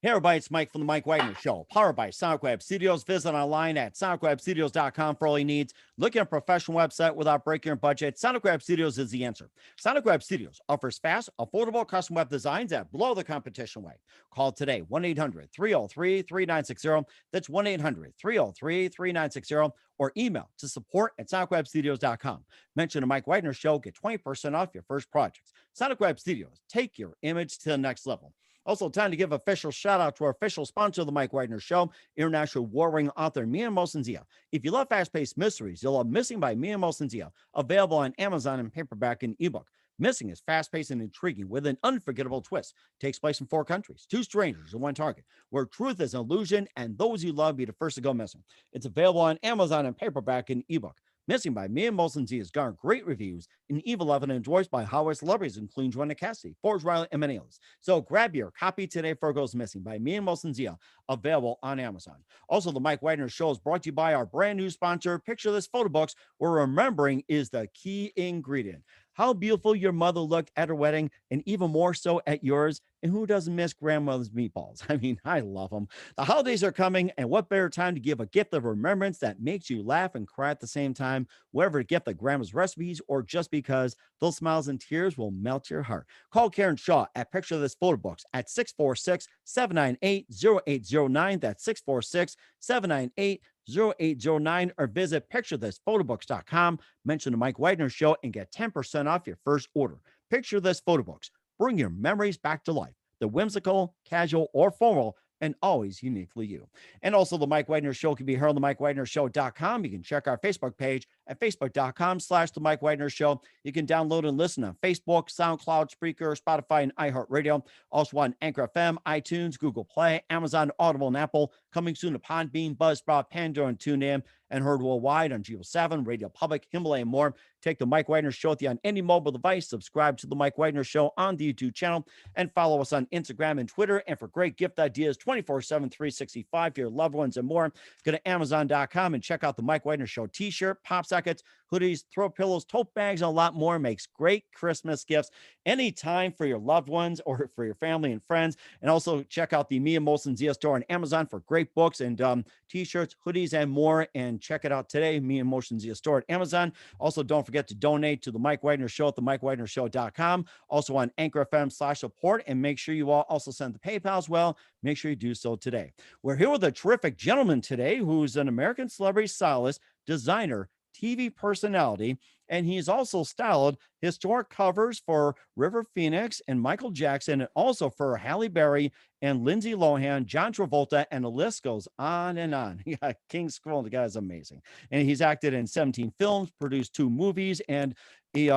Hey everybody, it's Mike from the Mike Wagner Show, powered by Sonic Web Studios. Visit online at sonicwebstudios.com for all your needs. Looking at a professional website without breaking your budget? Sonic Web Studios is the answer. Sonic Web Studios offers fast, affordable custom web designs that blow the competition away. Call today, 1-800-303-3960. That's 1-800-303-3960. Or email to support@sonicwebstudios.com. Mention the Mike Wagner Show, get 20% off your first projects. Sonic Web Studios, take your image to the next level. Also, time to give official shout out to our official sponsor of the Mike Wagner Show, international warring author Mia Mosensia. If you love fast-paced mysteries, you'll love Missing by Mia Mosensia, available on Amazon in paperback and ebook. Missing is fast-paced and intriguing with an unforgettable twist. Takes place in 4 countries, 2 strangers and 1 target, where truth is an illusion and those you love be the first to go missing. It's available on Amazon in paperback and ebook. Missing by Mia Mosensia has garnered great reviews and Evil Eleven endorsed by Hollywood celebrities, including Joanna Cassidy, Forrest Riley, and many others. So grab your copy today for Goes Missing by Mia Mosensia, available on Amazon. Also, the Mike Wagner Show is brought to you by our brand new sponsor, Picture This Photo Books, where remembering is the key ingredient. How beautiful your mother looked at her wedding, and even more so at yours. And who doesn't miss grandmother's meatballs? I mean, I love them. The holidays are coming, and what better time to give a gift of remembrance that makes you laugh and cry at the same time, whether a gift of grandma's recipes or just because those smiles and tears will melt your heart. Call Karen Shaw at Picture This Photo Books at 646-798-0809. That's 646-798-0809, or visit picturethisphotoBooks.com. Mention the Mike Wagner Show and get 10% off your first order. Picture This Photo Books. Bring your memories back to life. The whimsical, casual, or formal, and always uniquely you. And also, the Mike Wagner Show can be heard on the MikeWagnerShow.com. You can check our Facebook page at facebook.com/the Mike Wagner Show. You can download and listen on Facebook, SoundCloud, Spreaker, Spotify, and iHeartRadio. Also on Anchor FM, iTunes, Google Play, Amazon, Audible, and Apple. Coming soon to Podbean, Buzzsprout, Pandora, and TuneIn, and heard worldwide on Geo 7, Radio Public, Himalaya, and more. Take the Mike Wagner Show with you on any mobile device. Subscribe to the Mike Wagner Show on the YouTube channel, and follow us on Instagram and Twitter. And for great gift ideas 24/7, 365 for your loved ones and more, go to Amazon.com and check out the Mike Wagner Show t-shirt, pop sockets, hoodies, throw pillows, tote bags, and a lot more. Makes great Christmas gifts anytime for your loved ones or for your family and friends. And also check out the Mia Mosensia store on Amazon for great books and t-shirts, hoodies, and more. And check it out today, Mia Mosensia store at Amazon. Also, don't forget to donate to the Mike Wagner Show at the MikeWagnerShow.com. Also on Anchor FM/support. And make sure you all also send the PayPal as well. Make sure you do so today. We're here with a terrific gentleman today who's an American celebrity stylist, designer, TV personality, and he's also styled historic covers for River Phoenix and Michael Jackson, and also for Halle Berry and Lindsay Lohan, John Travolta, and the list goes on and on. Yeah, King Scroll, the guy's amazing. And he's acted in 17 films, produced 2 movies, and he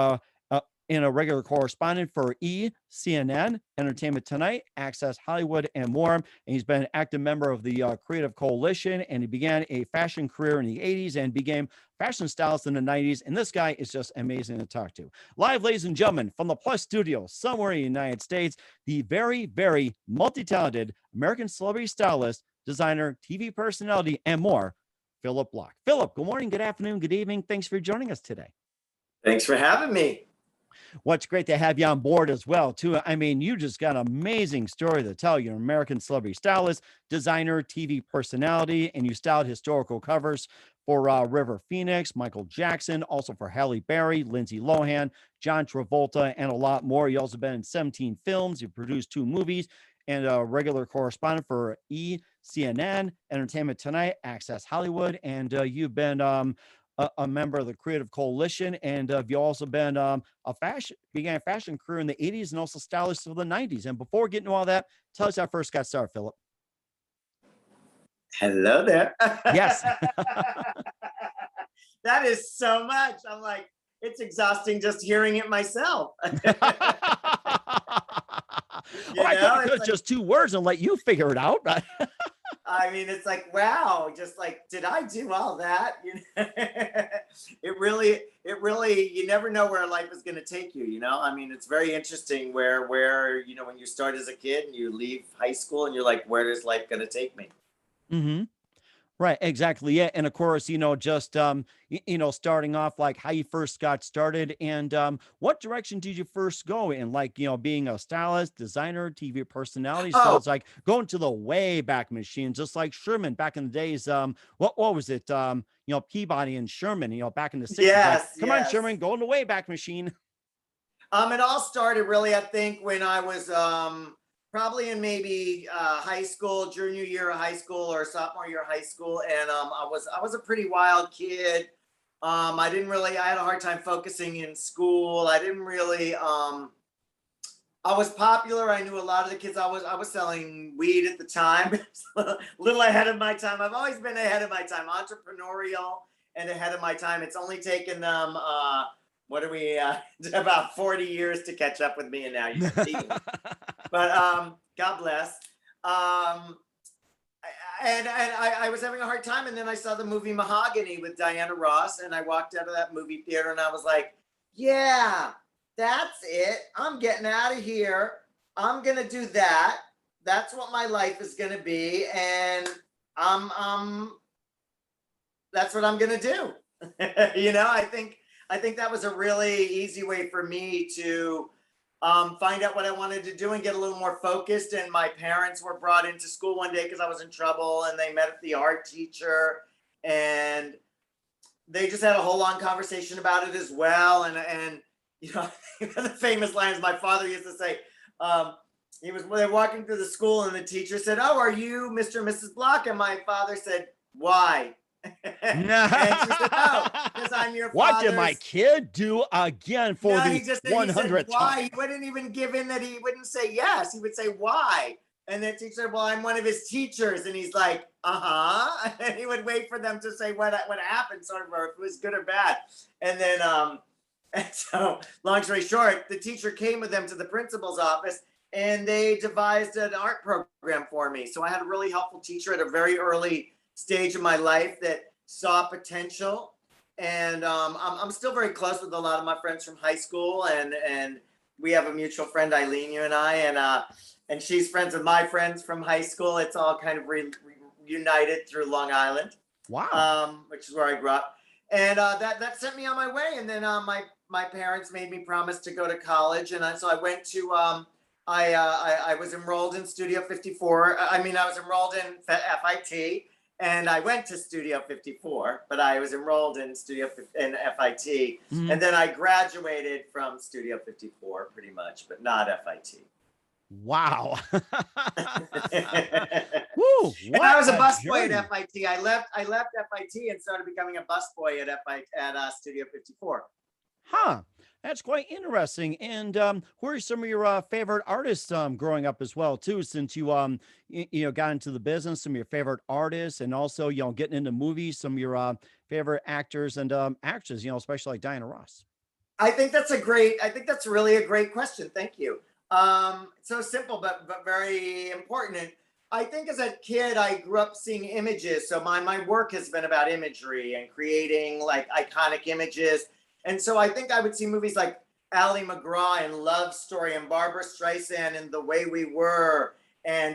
in a regular correspondent for CNN, Entertainment Tonight, Access Hollywood, and more. And he's been an active member of the Creative Coalition, and he began a fashion career in the 80s and became fashion stylist in the 90s. And this guy is just amazing to talk to. Live, ladies and gentlemen, from the Plus Studio, somewhere in the United States, the very, very multi-talented American celebrity stylist, designer, TV personality, and more, Phillip Bloch. Phillip, good morning, good afternoon, good evening. Thanks for joining us today. Thanks for having me. Well, it's great to have you on board as well, too. I mean, you just got an amazing story to tell. You're an American celebrity stylist, designer, TV personality, and you styled historical covers for River Phoenix, Michael Jackson, also for Halle Berry, Lindsay Lohan, John Travolta, and a lot more. You also been in 17 films. You produced 2 movies, and a regular correspondent for CNN, Entertainment Tonight, Access Hollywood, and you've been a member of the Creative Coalition, and you've also been began a fashion career in the 80s and also stylist of the 90s. And before getting to all that, tell us how first got started, Phillip. Hello there. Yes. That is so much. I'm like, it's exhausting just hearing it myself. I thought it was just 2 words and let you figure it out. I mean, it's like, wow, just like, did I do all that? It really, you never know where life is going to take you, you know? I mean, it's very interesting where, you know, when you start as a kid and you leave high school and you're like, where is life going to take me? Mm-hmm. Right, exactly. Yeah. And of course, just starting off like how you first got started and what direction did you first go in? Like, being a stylist, designer, TV personality. So Oh, it's like going to the way back machine, just like Sherman back in the days. What was it? Peabody and Sherman, back in the 60s, like, yes, come on, yes. Sherman, go in the way back machine. It all started really, I think, when I was probably in maybe high school, junior year of high school or sophomore year of high school, and I was a pretty wild kid. I had a hard time focusing in school. I didn't really I was popular. I knew a lot of the kids. I was selling weed at the time, a little ahead of my time. I've always been ahead of my time, entrepreneurial and ahead of my time. It's only taken them what are we about 40 years to catch up with me, and now you're beating me. But God bless. Um, and I was having a hard time, and then I saw the movie Mahogany with Diana Ross, and I walked out of that movie theater, and I was like, "Yeah, that's it. I'm getting out of here. I'm gonna do that. That's what my life is gonna be, and I'm that's what I'm gonna do." I think that was a really easy way for me to find out what I wanted to do and get a little more focused. And my parents were brought into school one day because I was in trouble, and they met the art teacher, and they just had a whole long conversation about it as well. And the famous lines my father used to say. They're walking through the school, and the teacher said, "Oh, are you Mr. and Mrs. Bloch?" And my father said, "Why?" No. And she said, "Oh, because I'm your What did my father's." kid do again for No, the he said 100th why. time? He wouldn't even give in that he wouldn't say yes. He would say why. And the teacher said, "Well, I'm one of his teachers." And he's like, "Uh-huh." And he would wait for them to say what happened, sort of, or if it was good or bad. And then and so long story short, the teacher came with them to the principal's office, and they devised an art program for me. So I had a really helpful teacher at a very early stage of my life that saw potential. And I'm still very close with a lot of my friends from high school, and we have a mutual friend, Eileen, you and I, and she's friends with my friends from high school. It's all kind of reunited through Long Island, Wow. which is where I grew up, and that sent me on my way. And then my parents made me promise to go to college, and so I went to I was enrolled in Studio 54. I mean, I was enrolled in FIT, and I went to Studio 54, but I was enrolled in FIT, Mhm. and then I graduated from Studio 54, pretty much, but not FIT. Wow. And Woo, I what was a a busboy at journey. FIT. I left FIT and started becoming a busboy at Studio 54. Huh. That's quite interesting. And who are some of your favorite artists growing up as well, too, since you got into the business, some of your favorite artists, and also, getting into movies, some of your favorite actors and actresses, especially like Diana Ross. I think that's really a great question. Thank you. So simple, but very important. And I think as a kid, I grew up seeing images. So my work has been about imagery and creating like iconic images. And so I think I would see movies like Ali McGraw and Love Story and Barbara Streisand and The Way We Were, and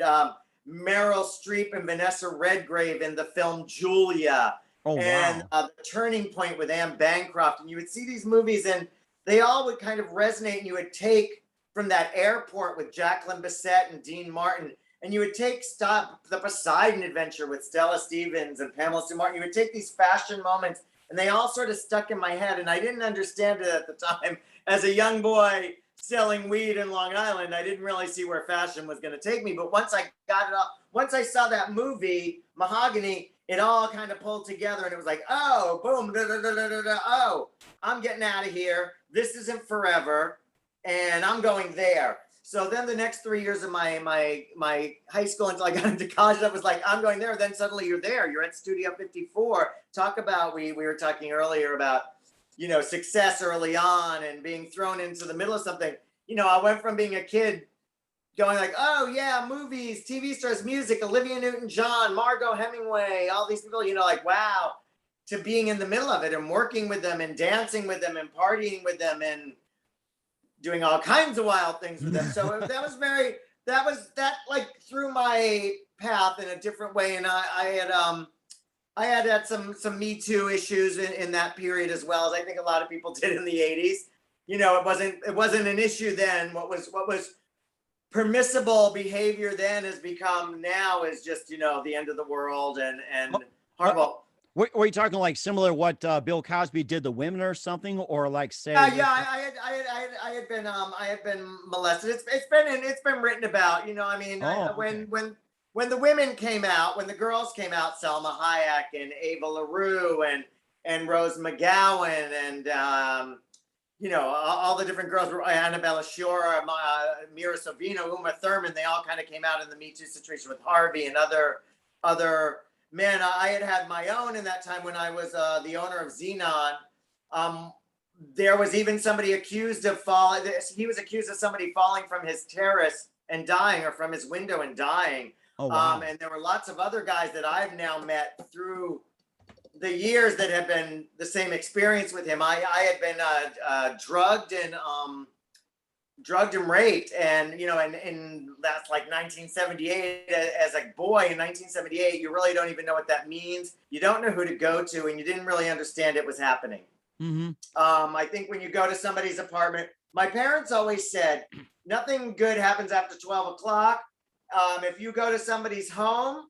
Meryl Streep and Vanessa Redgrave in the film Julia, Oh, and wow. The Turning Point with Anne Bancroft. And you would see these movies, and they all would kind of resonate, and you would take from that airport with Jacqueline Bisset and Dean Martin, and you would take Stop the Poseidon Adventure with Stella Stevens and Pamela Sue Martin. You would take these fashion moments, and they all sort of stuck in my head, and I didn't understand it at the time. As a young boy selling weed in Long Island, I didn't really see where fashion was going to take me. But once I got it all, once I saw that movie Mahogany, it all kind of pulled together, and it was like, oh, boom, da, da, da, da, da, da, oh, I'm getting out of here. This isn't forever, and I'm going there. So then the next 3 years of my high school until I got into college, that was like, I'm going there. Then suddenly you're there. You're at Studio 54. Talk about, we were talking earlier about, success early on and being thrown into the middle of something. I went from being a kid going like, oh yeah, movies, TV stars, music, Olivia Newton-John, Margot Hemingway, all these people, like, wow, to being in the middle of it and working with them and dancing with them and partying with them and doing all kinds of wild things with them. So that like through my path in a different way. And I had I had some Me Too issues in that period as well, as I think a lot of people did in the 80s. You know, it wasn't an issue then. What was permissible behavior then has become now is just, the end of the world and Oh, uh, horrible. were you talking like similar to what Bill Cosby did to women or something, or like say Yeah, with I had been molested. It's been written about. I mean, oh, okay. when the women came out, when the girls came out, Selma Hayek and Ava LaRue and Rose McGowan and all the different girls, Annabella Sciorra, Mira Sorvino, Uma Thurman, they all kind of came out in the Me Too situation with Harvey and other men. I had my own in that time when I was the owner of Xenon. Um, there was even somebody accused of falling. He was accused of somebody falling from his terrace and dying, or from his window and dying. Oh, wow. And there were lots of other guys that I've now met through the years that have been the same experience with him. I had been drugged and raped, and and that's like 1978. As a boy in 1978, you really don't even know what that means. You don't know who to go to, and you didn't really understand it was happening. Mm-hmm. I think when you go to somebody's apartment, my parents always said nothing good happens after 12 o'clock. If you go to somebody's home,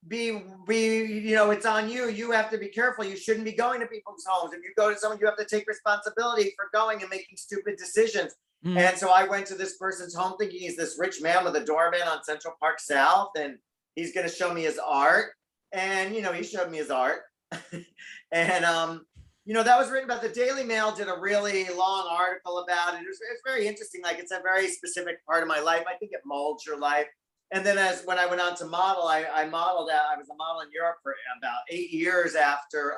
it's on you. You have to be careful. You shouldn't be going to people's homes. If you go to someone, you have to take responsibility for going and making stupid decisions. Mm-hmm. And so I went to this person's home thinking he's this rich man with a doorman on Central Park South, and he's going to show me his art. And, he showed me his art. And, that was written about. The Daily Mail did a really long article about it. It's very interesting. Like, it's a very specific part of my life. I think it molds your life. And then when I went on to model, I modeled out. I was a model in Europe for about 8 years after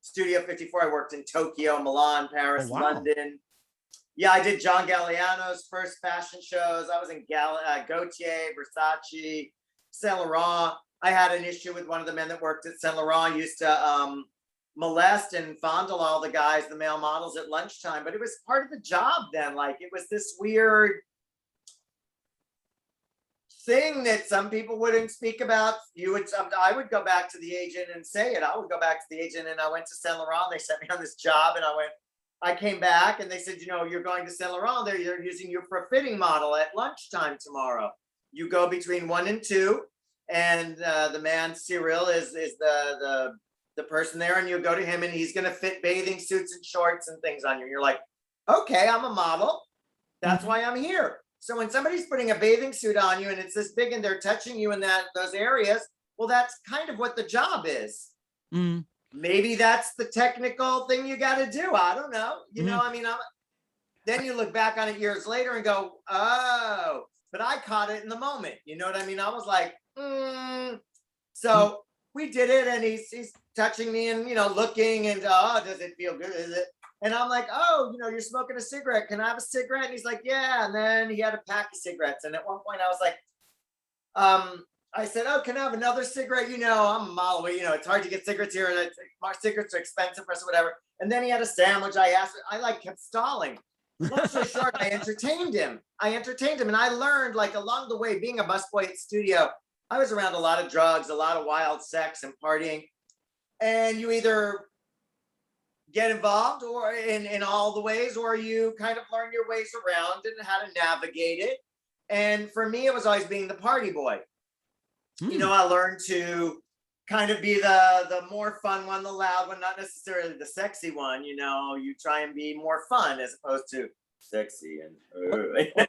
Studio 54. I worked in Tokyo, Milan, Paris, Oh, wow. London. Yeah, I did John Galliano's first fashion shows. I was in Gautier, Versace, Saint Laurent. I had an issue with one of the men that worked at Saint Laurent. Used to molest and fondle all the guys, the male models, at lunchtime. But it was part of the job then. Like, it was this weird thing that some people wouldn't speak about. I would go back to the agent and say it. I would go back to the agent, and I went to Saint Laurent. They sent me on this job, and I came back, and they said, you're going to Saint Laurent. They're using you for a fitting model at lunchtime tomorrow. You go between 1 and 2, and the man Cyril is the person there, and you go to him, and he's going to fit bathing suits and shorts and things on you. And you're like, okay, I'm a model. That's why I'm here. So when somebody's putting a bathing suit on you and it's this big and they're touching you in those areas, well, that's kind of what the job is. Mm-hmm. Maybe that's the technical thing you got to do. I don't know. I mean, then you look back on it years later and go, oh, but I caught it in the moment. You know what I mean? I was like, So we did it, and he's touching me and, looking, and, oh, does it feel good? Is it? And I'm like, oh, you're smoking a cigarette. Can I have a cigarette? And he's like, yeah. And then he had a pack of cigarettes. And at one point I was like, I said, oh, can I have another cigarette? I'm a mile away. It's hard to get cigarettes here. And cigarettes are expensive for us or whatever. And then he had a sandwich. I kept stalling. Long story short, I entertained him. And I learned, like, along the way, being a busboy at studio, I was around a lot of drugs, a lot of wild sex and partying. And you either get involved or in all the ways, or you kind of learn your ways around and how to navigate it. And for me, it was always being the party boy. I learned to kind of be the more fun one, the loud one, not necessarily the sexy one. You try and be more fun as opposed to sexy and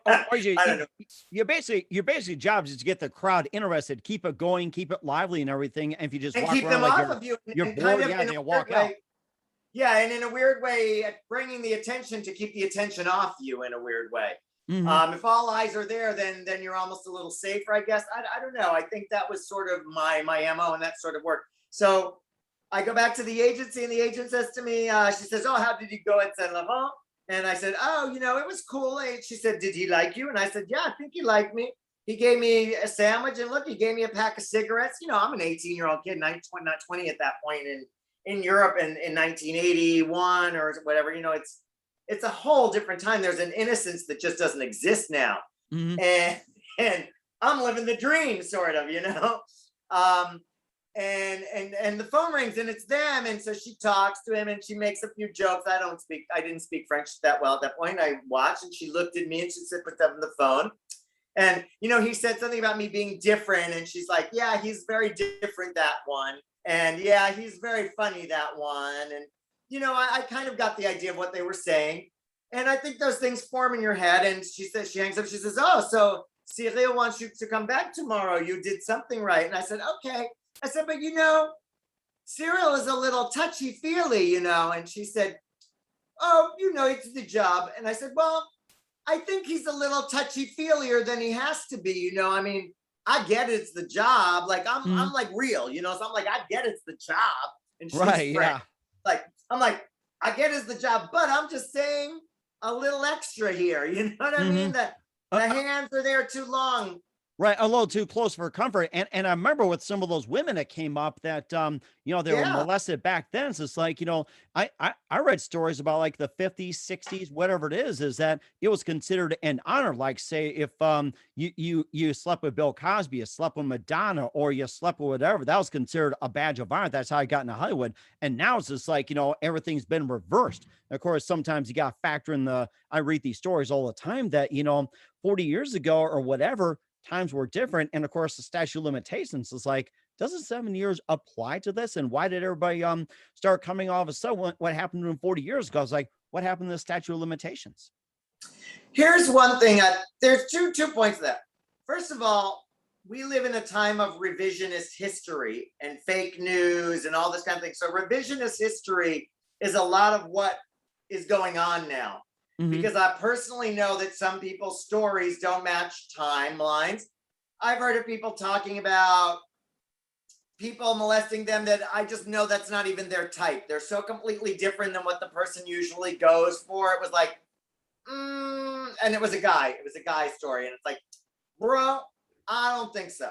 I don't know. Your basic job is to get the crowd interested, keep it going, keep it lively and everything. And if you just and walk keep around them like off of you, you're and bored, kind of they'll walk out. Yeah, and in a weird way, bringing the attention to keep the attention off you in a weird way. Mm-hmm. If all eyes are there, then you're almost a little safer, I guess. I don't know. I think that was sort of my MO, and that sort of worked. So I go back to the agency, and the agent says to me, she says, oh, how did you go at Saint Laurent? And I said, oh, it was cool. And she said, did he like you? And I said, yeah, I think he liked me. He gave me a sandwich, and look, he gave me a pack of cigarettes. I'm an 18-year-old kid, not 20 at that point in Europe in 1981 or whatever. It's a whole different time. There's an innocence that just doesn't exist now. Mm-hmm. And I'm living the dream, sort of, and the phone rings and it's them. And so she talks to him and she makes a few jokes. I didn't speak French that well at that point. I watched and she looked at me and she said, put that on the phone. And, he said something about me being different. And she's like, yeah, he's very different, that one. And yeah, he's very funny, that one. And, I kind of got the idea of what they were saying. And I think those things form in your head. And she hangs up, she says, oh, so Cyril wants you to come back tomorrow. You did something right. And I said, okay. I said, but Cyril is a little touchy-feely, And she said, oh, it's the job. And I said, well, I think he's a little touchy-feelier than he has to be, I mean, I get it's the job. Like I'm like real, so I'm like, I get it's the job. And she's right, yeah. Like, I'm like, I get it's the job, but I'm just saying a little extra here. You know what I mean? The hands are there too long. Right, a little too close for comfort. And I remember with some of those women that came up that they were molested back then. So it's like, I read stories about like the 50s, 60s, whatever it is that it was considered an honor. Like, say, if you slept with Bill Cosby, you slept with Madonna, or you slept with whatever, that was considered a badge of honor. That's how I got into Hollywood. And now it's just like, everything's been reversed. Of course, sometimes you got to factor in I read these stories all the time that 40 years ago or whatever, times were different. And of course, the statute of limitations is like, doesn't 7 years apply to this? And why did everybody start coming all of a sudden? What happened to him 40 years ago? I was like, what happened to the statute of limitations? Here's one thing. There's two points to that. First of all, we live in a time of revisionist history and fake news and all this kind of thing. So revisionist history is a lot of what is going on now. Because I personally know that some people's stories don't match timelines. I've heard of people talking about people molesting them that I just know that's not even their type. They're so completely different than what the person usually goes for. It was like, and it was a guy. It was a guy story. And it's like, bro, I don't think so.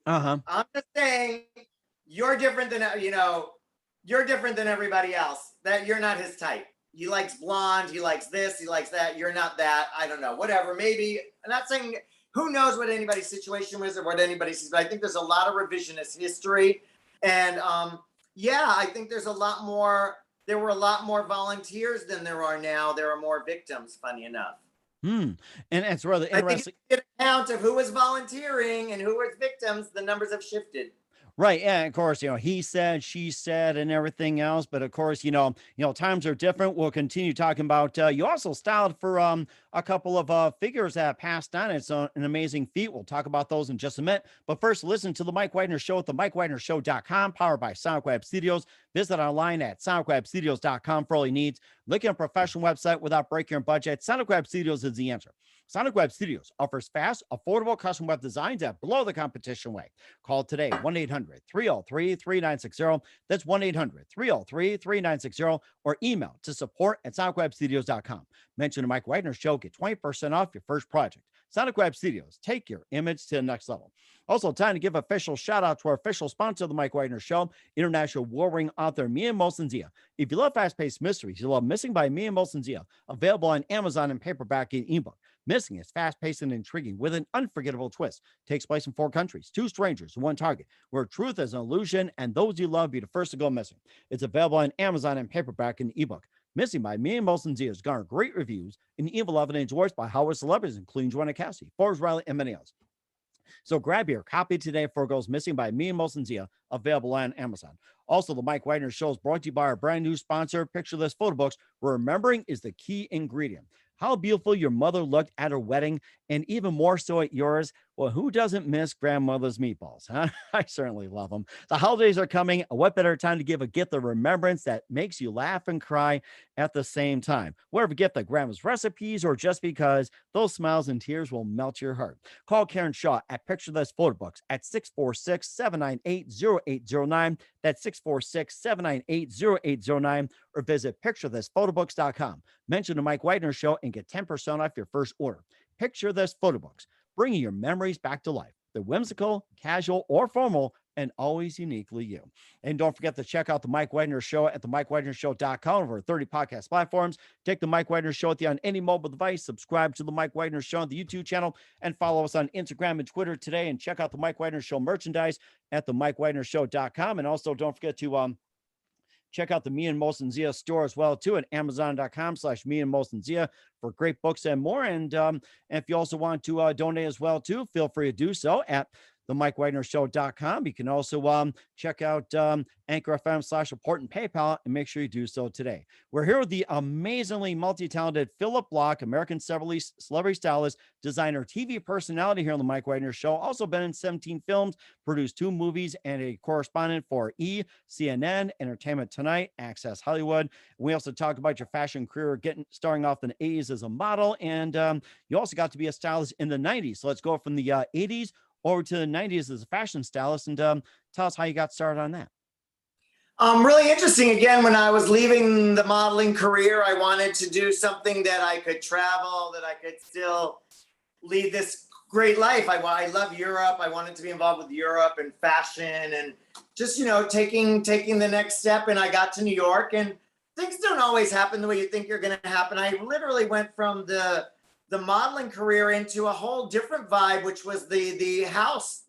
I'm just saying, you're different than, you're different than everybody else. That you're not his type. He likes blonde, he likes this, he likes that. You're not that. I don't know, whatever. Maybe. I'm not saying, who knows what anybody's situation was or what anybody sees, but I think there's a lot of revisionist history. And I think there's a lot more. There were a lot more volunteers than there are now. There are more victims, funny enough. And it's really interesting. I think if you get a count of who was volunteering and who was victims, the numbers have shifted. Right. Yeah. Of course, he said, she said, and everything else. But of course, times are different. We'll continue talking about, you also styled for a couple of figures that passed on. It's an amazing feat. We'll talk about those in just a minute. But first, listen to the Mike Widener Show at the MikeWidenerShow.com, powered by SoundWeb Studios. Visit online at SoundWebStudios.com for all your needs. Look at a professional website without breaking your budget. SoundWeb Studios is the answer. SonicWeb Studios offers fast, affordable custom web designs that blow the competition away. Call today, 1-800-303-3960. That's 1-800-303-3960, or email to support@sonicwebstudios.com. Mention the Mike Widener Show, get 20% off your first project. SonicWeb Studios, take your image to the next level. Also, time to give official shout out to our official sponsor of the Mike Widener Show, international warring author Mia Molson-Zia. If you love fast-paced mysteries, you love Missing by Mia Molson-Zia, available on Amazon in paperback and ebook. Missing is fast-paced and intriguing with an unforgettable twist. Takes place in 4 countries, 2 strangers, 1 target, where truth is an illusion and those you love be the first to go missing. It's available on Amazon in paperback and ebook. Missing by Mia Molson-Zia has garnered great reviews and even loved and enjoyed by Hollywood celebrities, including Joanna Cassidy, Forbes Riley, and many others. So grab your copy today before it goes missing by Mia Molson-Zia, available on Amazon. Also, the Mike Widener Show is brought to you by our brand new sponsor, Picture This Photo Books, where remembering is the key ingredient. How beautiful your mother looked at her wedding, and even more so at yours. Well, who doesn't miss grandmother's meatballs, huh? I certainly love them. The holidays are coming. What better time to give a gift of remembrance that makes you laugh and cry at the same time? Whatever gift like grandma's recipes or just because, those smiles and tears will melt your heart. Call Karen Shaw at Picture This Photo Books at 646-798-0809. That's 646-798-0809, or visit picturethisphotobooks.com. Mention the Mike Widener Show and get 10% off your first order. Picture This Photo Books, bringing your memories back to life. The whimsical, casual, or formal, and always uniquely you. And don't forget to check out the Mike Wagner Show at themikewagnershow.com, over 30 podcast platforms. Take the Mike Wagner Show with you on any mobile device. Subscribe to the Mike Wagner Show on the YouTube channel, and follow us on Instagram and Twitter today. And check out the Mike Wagner Show merchandise at themikewagnershow.com. And also don't forget to check out the Me and Molson Zia store as well, too, at amazon.com/Me and Molson Zia for great books and more. And if you also want to donate as well, too, feel free to do so at themikewagnershow.com. You can also check out Anchor FM/support and PayPal, and make sure you do so today. We're here with the amazingly multi-talented Phillip Bloch, American celebrity stylist, designer, TV personality here on the Mike Wagner Show. Also been in 17 films, produced 2 movies, and a correspondent for CNN, Entertainment Tonight, Access Hollywood. We also talked about your fashion career, starting off in the 80s as a model, and you also got to be a stylist in the 90s. So let's go from the 80s over to the 90s as a fashion stylist, and tell us how you got started on that. Really interesting. Again, when I was leaving the modeling career, I wanted to do something that I could travel, that I could still lead this great life. I love Europe. I wanted to be involved with Europe and fashion, and just, taking the next step. And I got to New York, and things don't always happen the way you think you're going to happen. I literally went from the modeling career into a whole different vibe, which was the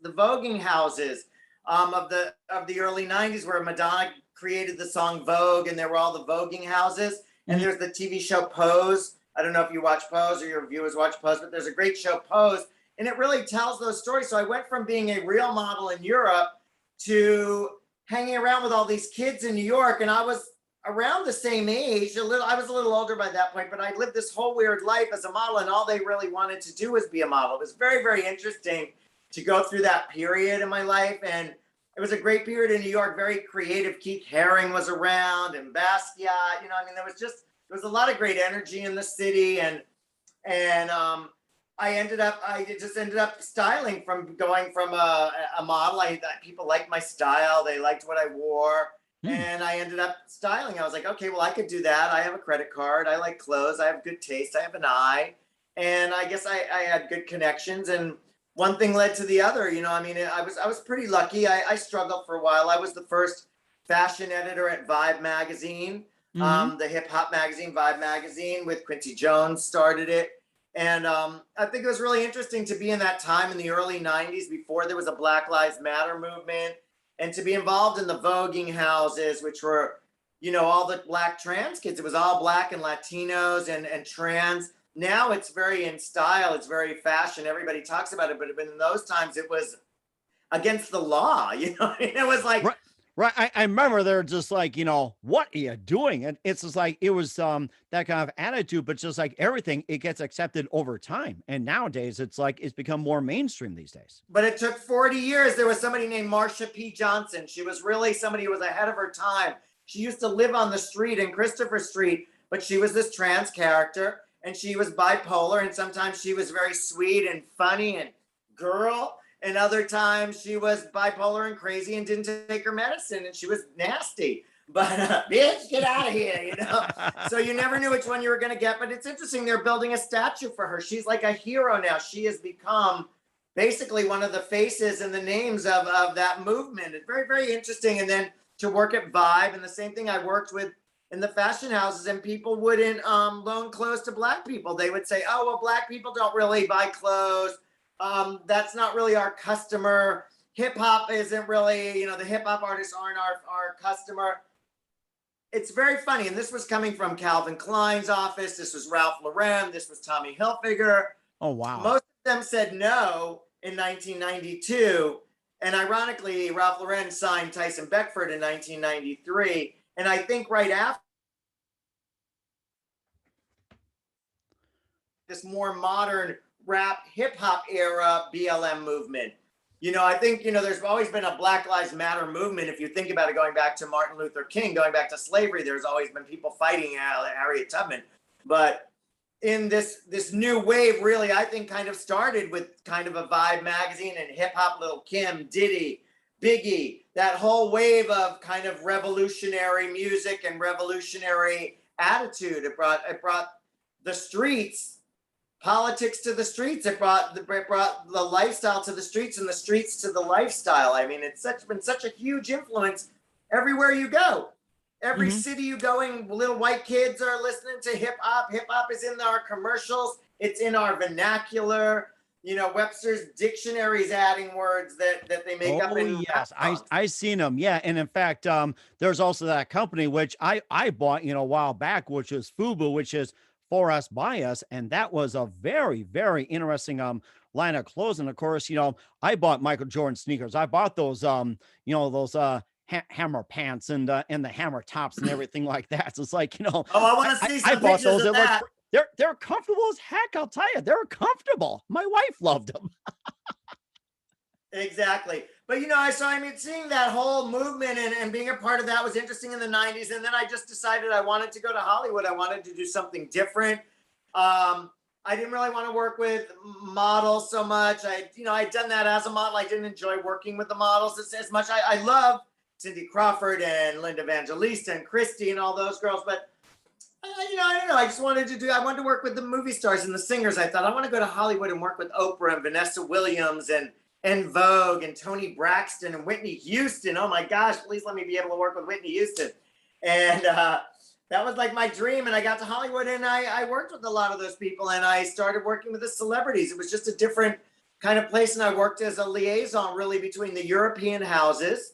voguing houses of the early 90s, where Madonna created the song Vogue, and there were all the voguing houses. And there's the TV show Pose. I don't know if you watch Pose or your viewers watch Pose, but there's a great show, Pose, and it really tells those stories. So I went from being a real model in Europe to hanging around with all these kids in New York, and I was around the same age. I was a little older by that point, but I lived this whole weird life as a model, and all they really wanted to do was be a model. It was very, very interesting to go through that period in my life, and it was a great period in New York, very creative. Keith Haring was around, and Basquiat, there was a lot of great energy in the city, and I just ended up styling, from going from a model. People liked my style, they liked what I wore. And I ended up styling. I was like, okay, well, I could do that. I have a credit card. I like clothes. I have good taste. I have an eye. And I guess I had good connections. And one thing led to the other. I was pretty lucky. I struggled for a while. I was the first fashion editor at Vibe magazine, the hip hop magazine, Vibe magazine, with Quincy Jones started it. And I think it was really interesting to be in that time in the early 90s, before there was a Black Lives Matter movement. And to be involved in the voguing houses, which were, all the Black trans kids. It was all Black and Latinos and trans. Now it's very in style. It's very fashion. Everybody talks about it. But in those times, it was against the law. It was like... Right. I remember they're just like, what are you doing? And it's just like, it was that kind of attitude, but just like everything, it gets accepted over time. And nowadays it's like, it's become more mainstream these days. But it took 40 years. There was somebody named Marsha P Johnson. She was really somebody who was ahead of her time. She used to live on the street in Christopher Street, but she was this trans character, and she was bipolar. And sometimes she was very sweet and funny and girl. And other times she was bipolar and crazy and didn't take her medicine, and she was nasty. But bitch, get out of here, So you never knew which one you were going to get. But it's interesting. They're building a statue for her. She's like a hero now. She has become basically one of the faces and the names of that movement. It's very, very interesting. And then to work at Vibe, and the same thing I worked with in the fashion houses, and people wouldn't loan clothes to Black people. They would say, oh, well, Black people don't really buy clothes. That's not really our customer. Hip hop isn't really, the hip hop artists aren't our customer. It's very funny. And this was coming from Calvin Klein's office. This was Ralph Lauren. This was Tommy Hilfiger. Oh, wow. Most of them said no in 1992. And ironically, Ralph Lauren signed Tyson Beckford in 1993. And I think right after this more modern rap hip hop era BLM movement. I think, there's always been a Black Lives Matter movement. If you think about it, going back to Martin Luther King, going back to slavery, there's always been people fighting Harriet Tubman. But in this new wave, really, I think kind of started with kind of a Vibe magazine and hip hop, Lil' Kim, Diddy, Biggie, that whole wave of kind of revolutionary music and revolutionary attitude. It brought the streets politics to the streets. It brought the lifestyle to the streets and the streets to the lifestyle. I mean, it's been such a huge influence everywhere you go. Every city you go in, little white kids are listening to hip hop. Hip hop is in our commercials. It's in our vernacular. You know, Webster's dictionary's adding words that they make up in yes, I seen them. Yeah, and in fact, there's also that company which I bought, you know, a while back, which is Fubu, which is for us by us, and that was a very very interesting line of clothes. And of course, you know, I bought Michael Jordan sneakers. I bought those you know, those hammer pants and the hammer tops and everything like that. So it's like, you know, Oh, I want to see I some bought pictures those. of It looked that. they're comfortable as heck. I'll tell you, they're comfortable. My wife loved them. Exactly. But you know, I mean, seeing that whole movement and being a part of that was interesting in the 90s. And then I just decided I wanted to go to Hollywood. I wanted to do something different. I didn't really want to work with models so much. I'd done that as a model. I didn't enjoy working with the models as much. I love Cindy Crawford and Linda Evangelista and Christy and all those girls. But I don't know. I wanted to work with the movie stars and the singers. I thought I want to go to Hollywood and work with Oprah and Vanessa Williams and Vogue and Toni Braxton and Whitney Houston. Oh my gosh, please let me be able to work with Whitney Houston. And that was like my dream. And I got to Hollywood and I worked with a lot of those people and I started working with the celebrities. It was just a different kind of place. And I worked as a liaison really between the European houses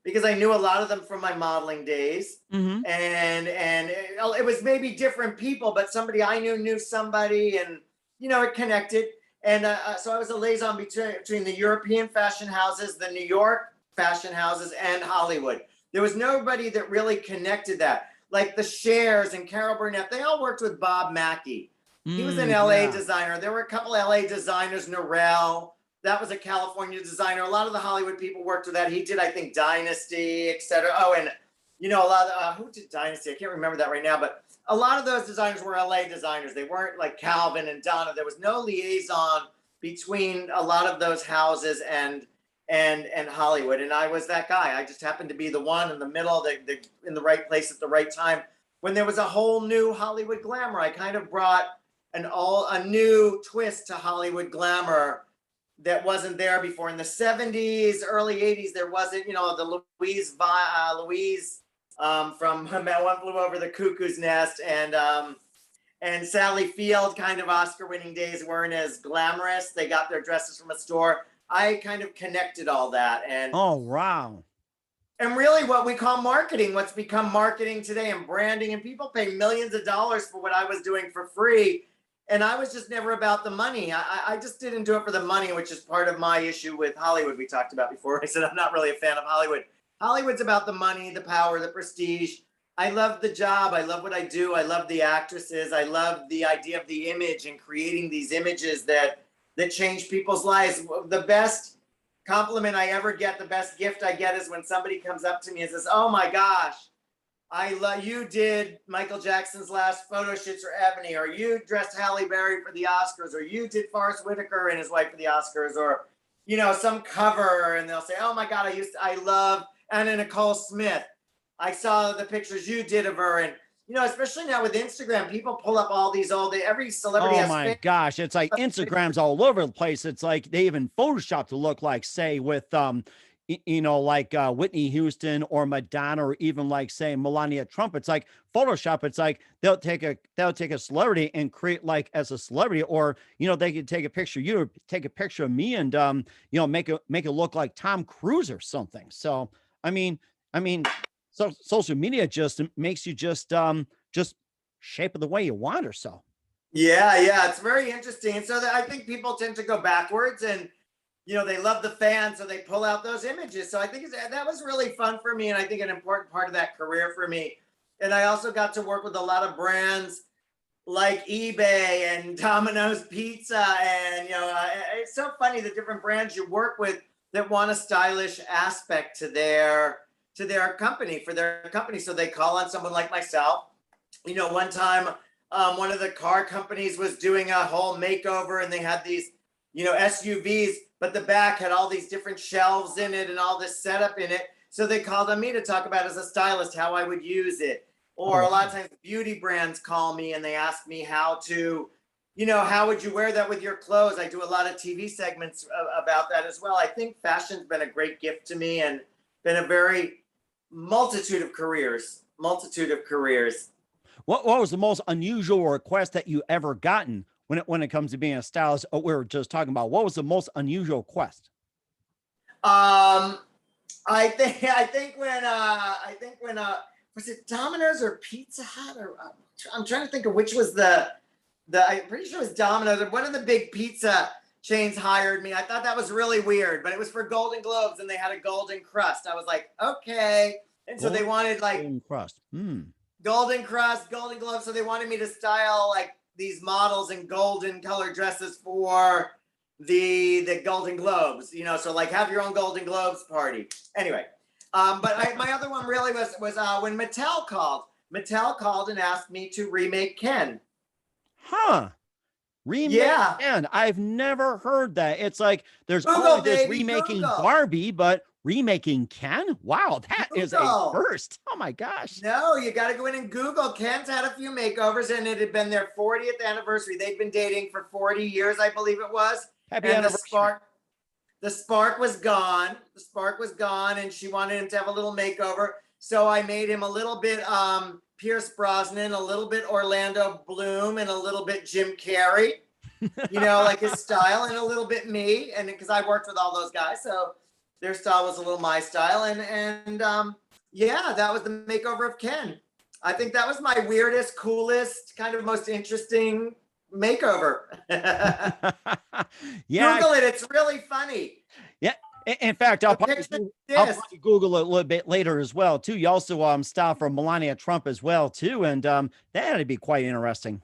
because I knew a lot of them from my modeling days. And it was maybe different people, but somebody I knew somebody, and you know, it connected. And so I was a liaison between the European fashion houses, the New York fashion houses, and Hollywood. There was nobody that really connected that. Like the Chers and Carol Burnett, they all worked with Bob Mackie. He was an LA designer. There were a couple LA designers, Norel. That was a California designer. A lot of the Hollywood people worked with that. He did, I think, Dynasty, etc. Oh, and you know, a lot of who did Dynasty? I can't remember that right now, but a lot of those designers were LA designers. They weren't like Calvin and Donna. There was no liaison between a lot of those houses and Hollywood. And I was that guy. I just happened to be the one in the middle, in the right place at the right time. When there was a whole new Hollywood glamour, I kind of brought a new twist to Hollywood glamour that wasn't there before. In the 70s, early 80s, there wasn't, you know, the Louise from One Flew Over the Cuckoo's Nest and Sally Field kind of Oscar-winning days weren't as glamorous. They got their dresses from a store. I kind of connected all that. And oh, wow. And really what we call marketing, what's become marketing today and branding, and people pay millions of dollars for what I was doing for free. And I was just never about the money. I just didn't do it for the money, which is part of my issue with Hollywood we talked about before. I said I'm not really a fan of Hollywood. Hollywood's about the money, the power, the prestige. I love the job. I love what I do. I love the actresses. I love the idea of the image and creating these images that change people's lives. The best compliment I ever get, the best gift I get is when somebody comes up to me and says, oh my gosh, I love you did Michael Jackson's last photo shoots for Ebony, or you dressed Halle Berry for the Oscars, or you did Forrest Whitaker and his wife for the Oscars, or, you know, some cover, and they'll say, oh my God, I love Anna Nicole Smith. I saw the pictures you did of her. And, you know, especially now with Instagram, people pull up all these every celebrity has. Oh my gosh. It's like Instagram's all over the place. It's like they even Photoshop to look like, say, with, you know, like Whitney Houston or Madonna, or even like, say, Melania Trump. It's like Photoshop. It's like they'll take a celebrity and create like as a celebrity, or, you know, they could take a picture of you, or take a picture of me, and you know, make it look like Tom Cruise or something. So I mean, so social media just makes you just shape it the way you want, or so. Yeah, it's very interesting. And so I think people tend to go backwards, and you know, they love the fans, so they pull out those images. So I think that was really fun for me, and I think an important part of that career for me. And I also got to work with a lot of brands like eBay and Domino's Pizza, and you know, it's so funny the different brands you work with that want a stylish aspect to their company, for their company. So they call on someone like myself. You know, one time one of the car companies was doing a whole makeover, and they had these, you know, SUVs, but the back had all these different shelves in it and all this setup in it. So they called on me to talk about, as a stylist, how I would use it. Or a lot of times beauty brands call me and they ask me how to, how would you wear that with your clothes? I do a lot of TV segments about that as well. I think fashion's been a great gift to me and been a very multitude of careers. What was the most unusual request that you ever gotten when it comes to being a stylist? Oh, we were just talking about what was the most unusual quest? I think when was it Domino's or Pizza Hut, or I'm trying to think of which was the I'm pretty sure it was Domino's. One of the big pizza chains hired me. I thought that was really weird, but it was for Golden Globes and they had a golden crust. I was like, okay. And so they wanted like Golden crust. golden crust, Golden Globes. So they wanted me to style like these models in golden colored dresses for the Golden Globes, so like have your own Golden Globes party. Anyway, but my other one really was when Mattel called. Mattel called and asked me to remake Ken. Huh. Remake Ken. I've never heard that. It's like there's always this remaking Barbie, but remaking Ken? Wow, that is a first. Oh my gosh. No, you got to go in and Google. Ken's had a few makeovers and it had been their 40th anniversary. They'd been dating for 40 years, I believe it was. Happy anniversary. The spark was gone. The spark was gone and she wanted him to have a little makeover. So I made him a little bit Pierce Brosnan, a little bit Orlando Bloom, and a little bit Jim Carrey, like his style, and a little bit me. And because I worked with all those guys, so their style was a little my style. And that was the makeover of Ken. I think that was my weirdest, coolest, kind of most interesting makeover. Google it. It's really funny. Yeah. In fact, I'll probably Google it a little bit later as well, too. You also styled for Melania Trump as well, too. And that had to be quite interesting.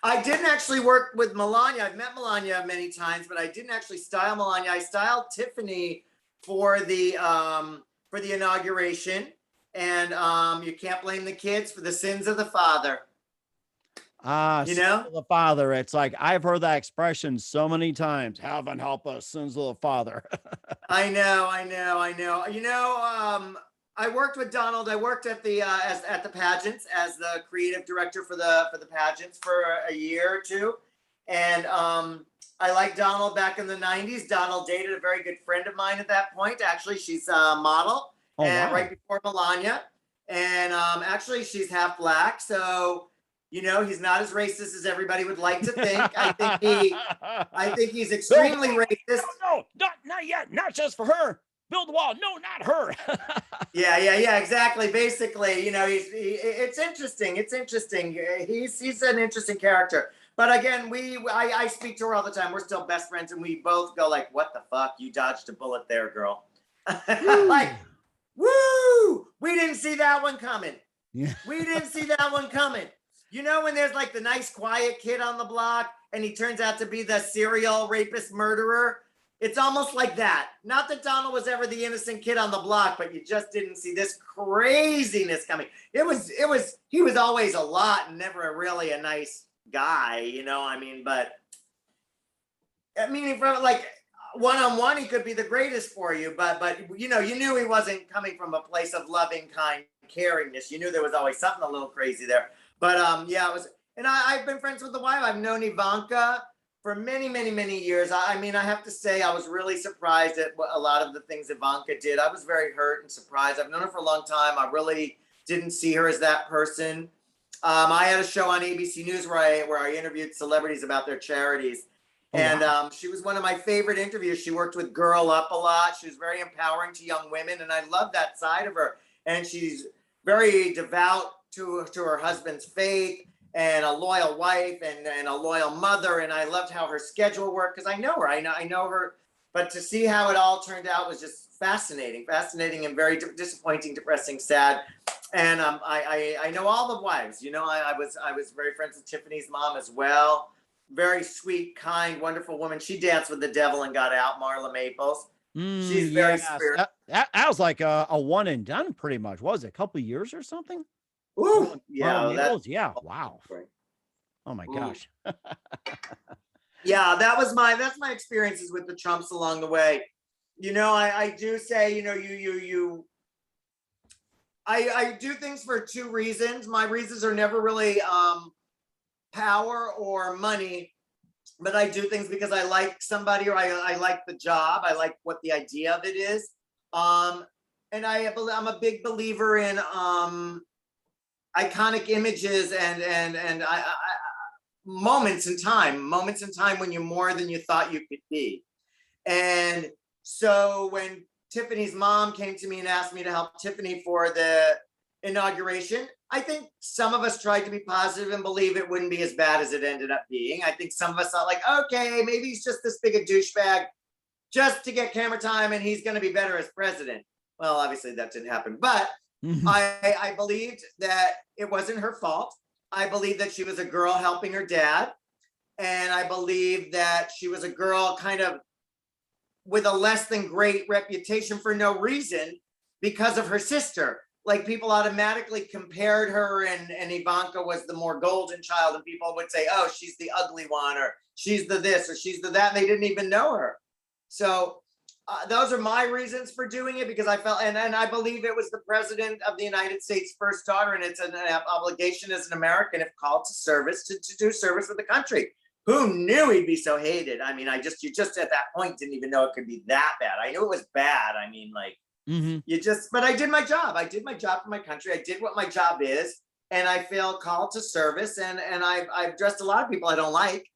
I didn't actually work with Melania. I've met Melania many times, but I didn't actually style Melania. I styled Tiffany for the inauguration. And you can't blame the kids for the sins of the father. Sins of the father. It's like I've heard that expression so many times. Heaven help us, sins of the father. I know. I worked with Donald. I worked at the at the pageants as the creative director for the pageants for a year or two, and I liked Donald back in the '90s. Donald dated a very good friend of mine at that point. Actually, she's a model, right before Melania, and actually she's half black, so. He's not as racist as everybody would like to think. I think he's extremely racist. No, not yet. Not just for her. Build the wall. No, not her. Yeah, exactly. Basically, it's interesting. It's interesting. He's an interesting character. But again, I speak to her all the time. We're still best friends, and we both go like, "What the fuck? You dodged a bullet there, girl." Like, woo! We didn't see that one coming. Yeah. We didn't see that one coming. When there's like the nice quiet kid on the block and he turns out to be the serial rapist murderer, it's almost like that. Not that Donald was ever the innocent kid on the block, but you just didn't see this craziness coming. He was always a lot and never really a nice guy, but from like one-on-one, he could be the greatest for you, but you knew he wasn't coming from a place of loving, kind caringness. You knew there was always something a little crazy there. But it was, and I've been friends with the wife. I've known Ivanka for many, many, many years. I have to say, I was really surprised at a lot of the things Ivanka did. I was very hurt and surprised. I've known her for a long time. I really didn't see her as that person. I had a show on ABC News where I interviewed celebrities about their charities. And she was one of my favorite interviews. She worked with Girl Up a lot. She was very empowering to young women. And I love that side of her. And she's very devout to her husband's faith, and a loyal wife, and a loyal mother. And I loved how her schedule worked because I know her. I know her. But to see how it all turned out was just fascinating, and very disappointing, depressing, sad. And I know all the wives. I was very friends with Tiffany's mom as well. Very sweet, kind, wonderful woman. She danced with the devil and got out. Marla Maples. She's very spiritual. That was like a one and done, pretty much. What was it, a couple of years or something? Ooh, yeah. Yeah. Wow. Oh my gosh. Yeah, that's my experiences with the Trumps along the way. I do say, I do things for two reasons. My reasons are never really power or money, but I do things because I like somebody, or I like the job. I like what the idea of it is. And I'm a big believer in iconic images and moments in time when you're more than you thought you could be. And so when Tiffany's mom came to me and asked me to help Tiffany for the inauguration, I think some of us tried to be positive and believe it wouldn't be as bad as it ended up being. I think some of us thought like, okay, maybe he's just this big a douchebag just to get camera time and he's going to be better as president. Well, obviously that didn't happen, but I believed that it wasn't her fault. I believe that she was a girl helping her dad. And I believe that she was a girl kind of with a less than great reputation for no reason because of her sister. Like people automatically compared her and Ivanka was the more golden child, and people would say, oh, she's the ugly one, or she's the this, or she's the that, and they didn't even know her. So those are my reasons for doing it, because I felt, and I believe it was the president of the United States' first daughter, and it's an obligation as an American, if called to service, to do service for the country. Who knew he'd be so hated? I mean, you just at that point didn't even know it could be that bad. I knew it was bad. I mean, like, but I did my job. I did my job for my country. I did what my job is, and I feel called to service. And I've dressed a lot of people I don't like.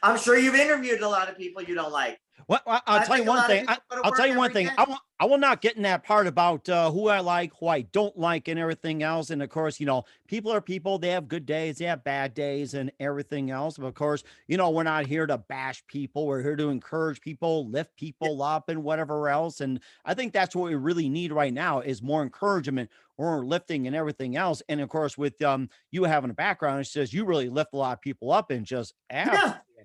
I'm sure you've interviewed a lot of people you don't like. Well, I'll tell you one thing. I'll tell you one thing. I will not get in that part about who I like, who I don't like, and everything else. And of course, you know, people are people. They have good days, they have bad days, and everything else. But of course, you know, we're not here to bash people. We're here to encourage people, lift people up, and whatever else. And I think that's what we really need right now is more encouragement or lifting and everything else. And of course, with you having a background, it says you really lift a lot of people up and just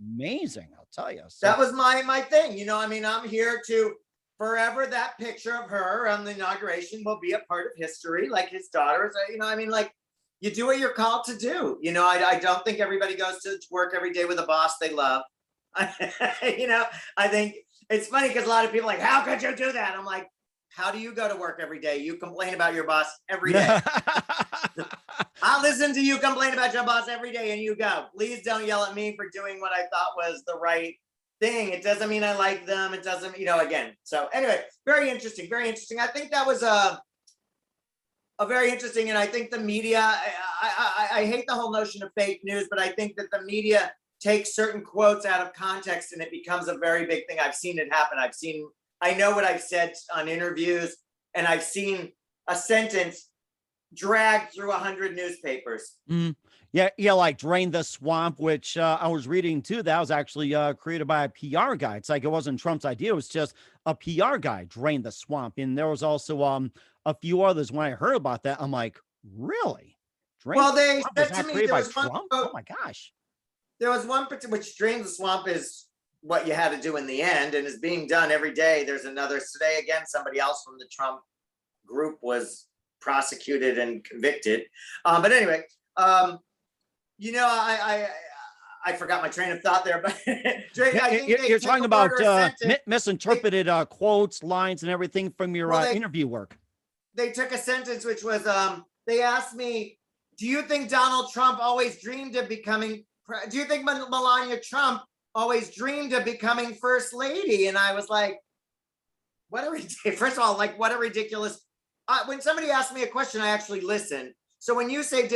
amazing. I'll tell you. So, that was my thing. You know, I mean, I'm here to forever. That picture of her on the inauguration will be a part of history, like his daughters. You know, I mean, like, you do what you're called to do. You know, I don't think everybody goes to work every day with a boss they love. You know, I think it's funny because a lot of people are like, how could you do that? I'm like, how do you go to work every day? You complain about your boss every day. I'll listen to you complain about your boss every day and you go. Please don't yell at me for doing what I thought was the right thing. It doesn't mean I like them. It doesn't, you know, again. So anyway, very interesting, very interesting. I think that was a very interesting, and I think the media, I hate the whole notion of fake news, but I think that the media takes certain quotes out of context and it becomes a very big thing. I've seen it happen. I know what I've said on interviews, and I've seen a sentence dragged through 100 newspapers. Yeah, like Drain the Swamp, which I was reading too. That was actually created by a PR guy. It's like it wasn't Trump's idea. It was just a PR guy, Drain the Swamp. And there was also a few others. When I heard about that, I'm like, really? Well, they said to me, there was one quote, oh my gosh. There was one, which Drain the Swamp is what you had to do in the end and is being done every day. There's another today again, somebody else from the Trump group was prosecuted and convicted. But anyway, you know, I forgot my train of thought there, but you're talking about misinterpreted quotes, lines, and everything from your interview work. They took a sentence which was, they asked me, do you think Donald Trump always dreamed of becoming, do you think Melania Trump always dreamed of becoming first lady? And I was like, first of all, like, what a ridiculous, when somebody asks me a question, I actually listen. So when you say, do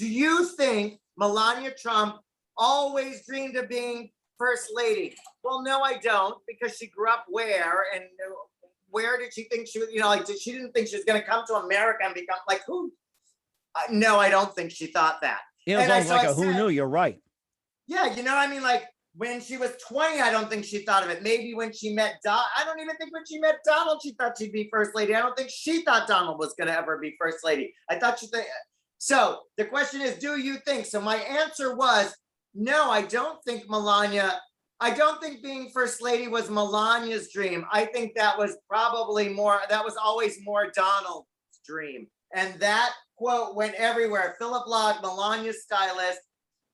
you think Melania Trump always dreamed of being first lady? Well, no, I don't, because she grew up where, and where did she think she was, you know, like, she didn't think she was going to come to America and become like who? No, I don't think she thought that. It was almost like who knew, you're right. Yeah, you know what I mean? Like, when she was 20, I don't think she thought of it. Maybe when she met I don't even think when she met Donald, she thought she'd be first lady. I don't think she thought Donald was going to ever be first lady. I thought so the question is, do you think? So my answer was, no, I don't think being first lady was Melania's dream. I think that was always more Donald's dream. And that quote went everywhere. Phillip Bloch, Melania's stylist,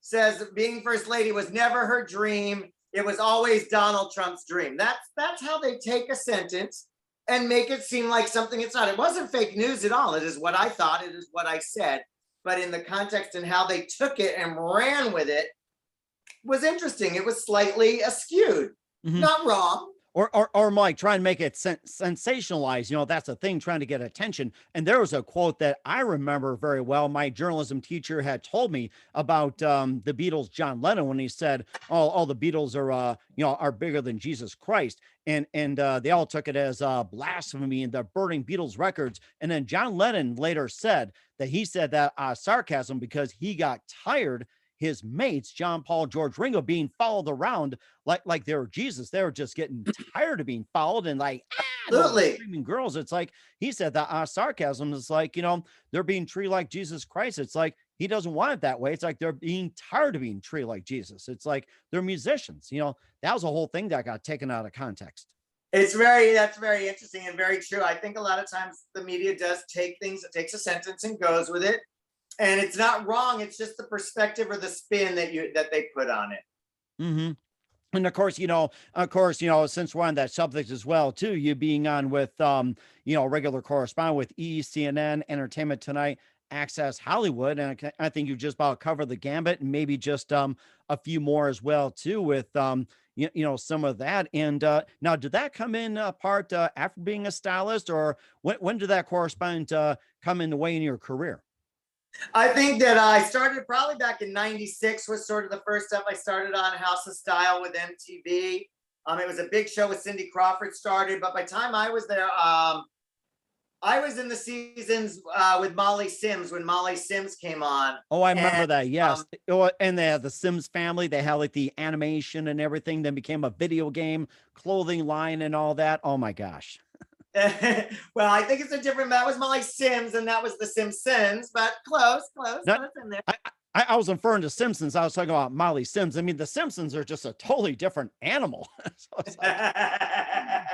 says being first lady was never her dream. It was always Donald Trump's dream. That's how they take a sentence and make it seem like something it's not. It wasn't fake news at all. It is what I thought. It is what I said. but in the context and how they took it and ran with it was interesting. It was slightly askewed, not wrong. Or Mike, try and make it sensationalized. You know, that's a thing, trying to get attention. And there was a quote that I remember very well. My journalism teacher had told me about the Beatles, John Lennon, when he said, "Oh, the Beatles are, are bigger than Jesus Christ," and they all took it as blasphemy and they're burning Beatles records. And then John Lennon later said that he said that sarcasm because he got tired his mates, John, Paul, George, Ringo, being followed around like they were Jesus. They were just getting tired of being followed and like screaming girls. It's like he said that sarcasm is like, they're being treated like Jesus Christ. It's like he doesn't want it that way. It's like they're being tired of being treated like Jesus. It's like they're musicians. That was a whole thing that got taken out of context. That's very interesting and very true. I think a lot of times the media does take things, it takes a sentence and goes with it. And it's not wrong. It's just the perspective or the spin that they put on it. Mm-hmm. And of course, since we're on that subject as well, too, you being on with, regular correspondent with CNN, Entertainment Tonight, Access Hollywood. And I think you just about covered the gambit and maybe just a few more as well, too, with, some of that. And now, did that come in part after being a stylist, or when did that correspondent come in the way in your career? I think that I started probably back in '96 was sort of the first stuff I started on House of Style with MTV. It was a big show with Cindy Crawford started, but by the time I was there, I was in the seasons with Molly Sims when Molly Sims came on. Oh, I remember that. Yes. And they had the Sims family. They had like the animation and everything, then became a video game, clothing line and all that. Oh my gosh. Well, I think it's that was Molly Sims and that was the Simpsons, but close in there. I was referring to Simpsons. I was talking about Molly Sims. I mean, the Simpsons are just a totally different animal. So it's like,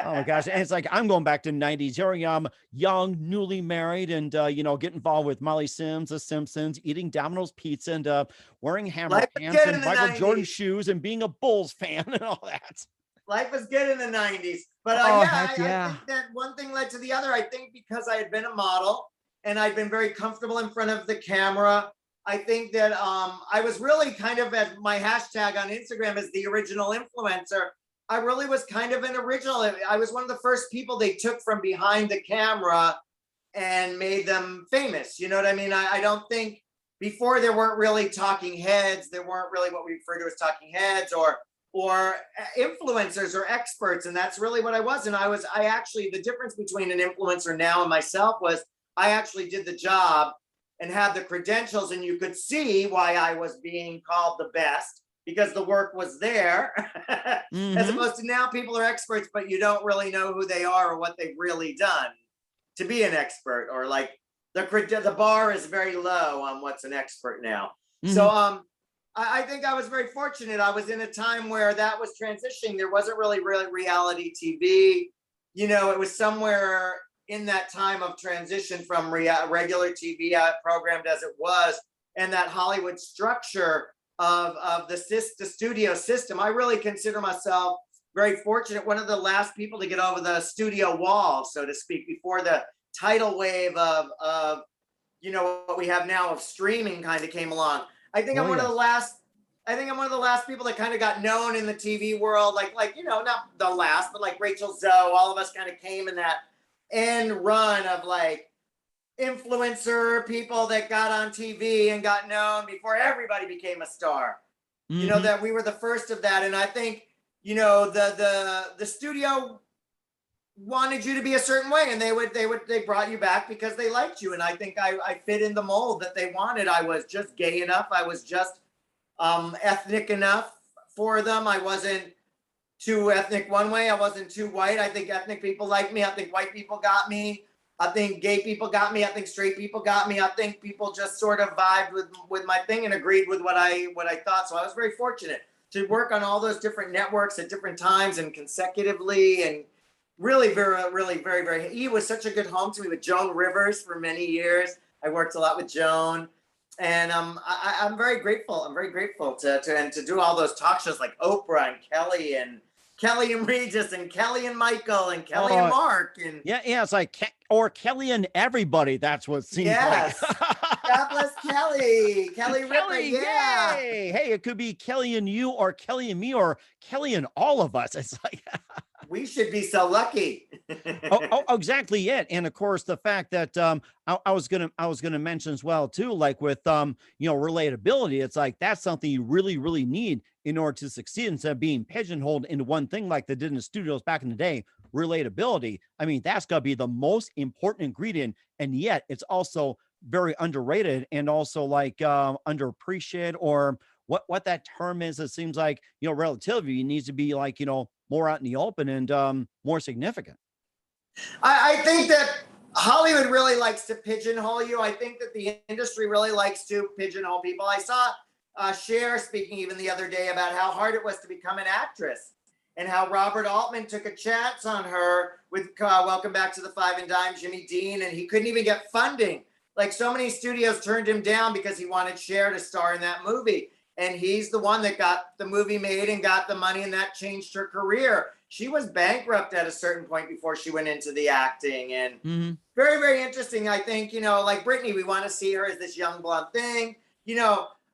oh my gosh. And it's like, I'm going back to the 90s. Here I am, young, newly married, and, get involved with Molly Sims, the Simpsons, eating Domino's pizza and wearing hammer pants and Michael Jordan shoes and being a Bulls fan and all that. Life was good in the 90s. But I think that one thing led to the other. I think because I had been a model and I'd been very comfortable in front of the camera, I think that I was really kind of at my hashtag on Instagram as the original influencer. I really was kind of an original. I was one of the first people they took from behind the camera and made them famous. You know what I mean? I don't think before there weren't really talking heads. There weren't really what we refer to as talking heads or influencers or experts. And that's really what I was. And I actually, the difference between an influencer now and myself was I actually did the job and had the credentials, and you could see why I was being called the best because the work was there. As opposed to now people are experts, but you don't really know who they are or what they've really done to be an expert, or like the bar is very low on what's an expert now. So, I think I was very fortunate. I was in a time where that was transitioning. There wasn't really reality TV. It was somewhere in that time of transition from regular TV programmed as it was, and that Hollywood structure of the studio system. I really consider myself very fortunate. One of the last people to get over the studio wall, so to speak, before the tidal wave of what we have now of streaming kind of came along. I think I'm one of the last people that kind of got known in the TV world, like not the last, but like Rachel Zoe, all of us kind of came in that end run of like influencer people that got on TV and got known before everybody became a star. That we were the first of that. And I think, the studio wanted you to be a certain way, and they brought you back because they liked you. And I think I fit in the mold that they wanted. I was just gay enough. I was just ethnic enough for them. I wasn't too ethnic one way. I wasn't too white. I think ethnic people like me. I think white people got me. I think gay people got me. I think straight people got me. I think people just sort of vibed with my thing and agreed with what I thought. So I was very fortunate to work on all those different networks at different times and consecutively, and really, very, really, very, very. He was such a good home to me with Joan Rivers for many years. I worked a lot with Joan. And I'm very grateful. I'm very grateful to do all those talk shows like Oprah and Kelly and Regis and Kelly and Michael and Kelly and Mark and it's like or Kelly and everybody. That's what it seems like. God bless Kelly. Kelly Ripa, Kelly, yeah. yay! Hey, it could be Kelly and you, or Kelly and me, or Kelly and all of us. It's like, We should be so lucky. exactly it. And of course, the fact that I was gonna mention as well too, like with relatability. It's like that's something you really, really need in order to succeed instead of being pigeonholed into one thing like they did in the studios back in the day. Relatability. I mean, that's got to be the most important ingredient, and yet it's also very underrated and also like underappreciated, or what that term is. It seems like relativity needs to be like more out in the open and more significant. I think that Hollywood really likes to pigeonhole you. I think that the industry really likes to pigeonhole people. I saw Cher speaking even the other day about how hard it was to become an actress, and how Robert Altman took a chance on her with Welcome Back to the Five and Dime, Jimmy Dean, and he couldn't even get funding. Like, so many studios turned him down because he wanted Cher to star in that movie. And he's the one that got the movie made and got the money, and that changed her career. She was bankrupt at a certain point before she went into the acting. And very, very interesting. I think, like Britney, we want to see her as this young blonde thing.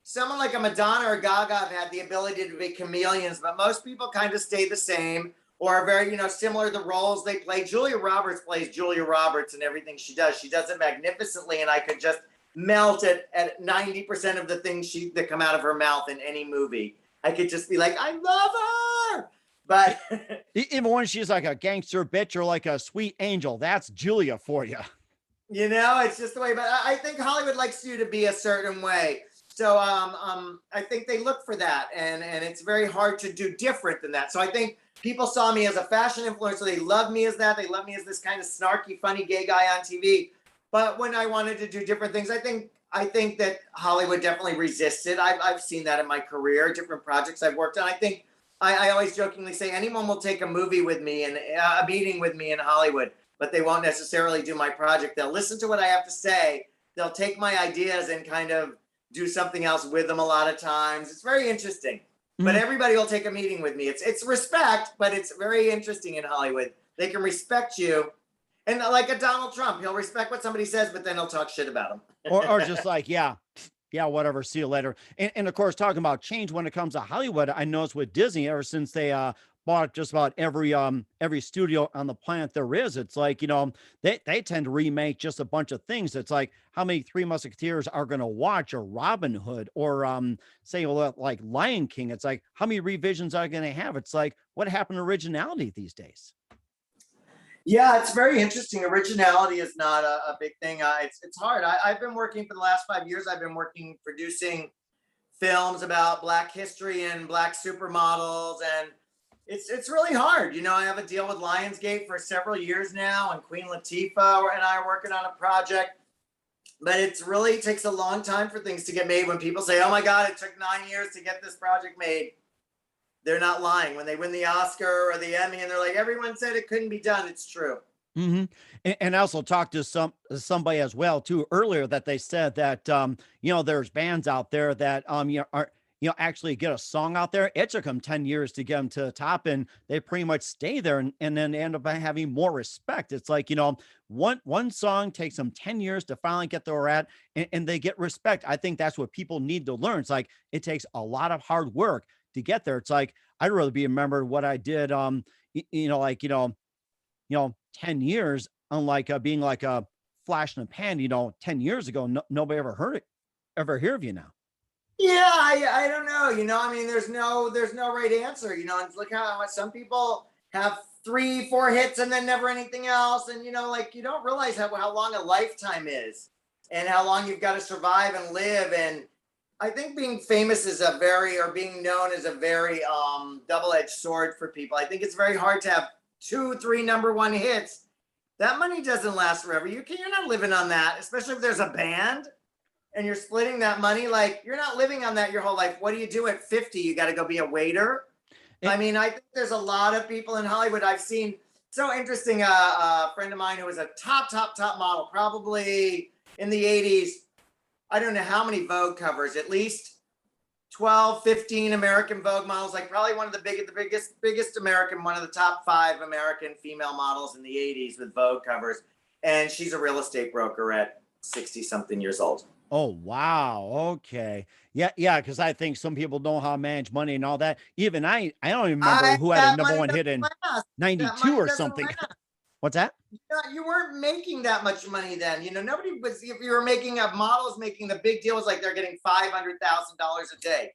Someone like a Madonna or Gaga have had the ability to be chameleons, but most people kind of stay the same or are very, similar to the roles they play. Julia Roberts plays Julia Roberts in everything she does. She does it magnificently, and I could just melt at 90% of the things that come out of her mouth in any movie. I could just be like, I love her. But even when she's like a gangster bitch or like a sweet angel, that's Julia for you. It's just the way. But I think Hollywood likes you to be a certain way. So I think they look for that, and it's very hard to do different than that. So I think people saw me as a fashion influencer. They love me as that. They love me as this kind of snarky, funny gay guy on TV. But when I wanted to do different things, I think that Hollywood definitely resisted. I've seen that in my career, different projects I've worked on. I think I always jokingly say anyone will take a movie with me and a meeting with me in Hollywood, but they won't necessarily do my project. They'll listen to what I have to say. They'll take my ideas and kind of do something else with them a lot of times. It's very interesting. But everybody will take a meeting with me. It's respect, but it's very interesting in Hollywood. They can respect you. And like a Donald Trump, he'll respect what somebody says, but then he'll talk shit about him. or just like, yeah, whatever, see you later. And of course, talking about change when it comes to Hollywood, I noticed with Disney, ever since they bought just about every studio on the planet there is, it's like, they tend to remake just a bunch of things. It's like, how many Three Musketeers are going to watch, or Robin Hood, or say like Lion King? It's like, how many revisions are going to have? It's like, what happened to originality these days? Yeah, it's very interesting. Originality is not a big thing. It's hard. I've been working for the last 5 years. I've been producing films about Black history and Black supermodels, and it's really hard. I have a deal with Lionsgate for several years now, and Queen Latifah and I are working on a project. But it really takes a long time for things to get made. When people say, "Oh my God, it took 9 years to get this project made," they're not lying. When they win the Oscar or the Emmy and they're like, everyone said it couldn't be done, it's true. And I also talked to somebody as well too earlier, that they said that there's bands out there that are actually get a song out there. It took them 10 years to get them to the top, and they pretty much stay there, and then end up having more respect. It's like, one song takes them 10 years to finally get where they're at, and they get respect. I think that's what people need to learn. It's like, it takes a lot of hard work to get there. It's like, I'd rather be remembered what I did 10 years, unlike being like a flash in the pan. 10 years ago, nobody ever hear of you now. Yeah, I don't know. I mean, there's no right answer. And look how some people have 3-4 hits and then never anything else. And you don't realize how long a lifetime is, and how long you've got to survive and live. And I think being famous or being known is a very double-edged sword for people. I think it's very hard to have 2-3 number one hits. That money doesn't last forever. You're not living on that, especially if there's a band and you're splitting that money. Like, you're not living on that your whole life. What do you do at 50? You got to go be a waiter. I mean, I think there's a lot of people in Hollywood I've seen. So interesting. A friend of mine who was a top model, probably in the 80s. I don't know how many Vogue covers, at least 12, 15 American Vogue models, like probably one of the biggest American, one of the top 5 American female models in the 80s with Vogue covers. And she's a real estate broker at 60 something years old. Oh, wow. Okay. Yeah, yeah, because I think some people know how to manage money and all that. Even I don't even remember who had a That number money one hit doesn't in last. That 92 money or doesn't something. last. What's that? You weren't making that much money then. You know, nobody was. If you were making a models making the big deal was like they're getting $500,000 a day.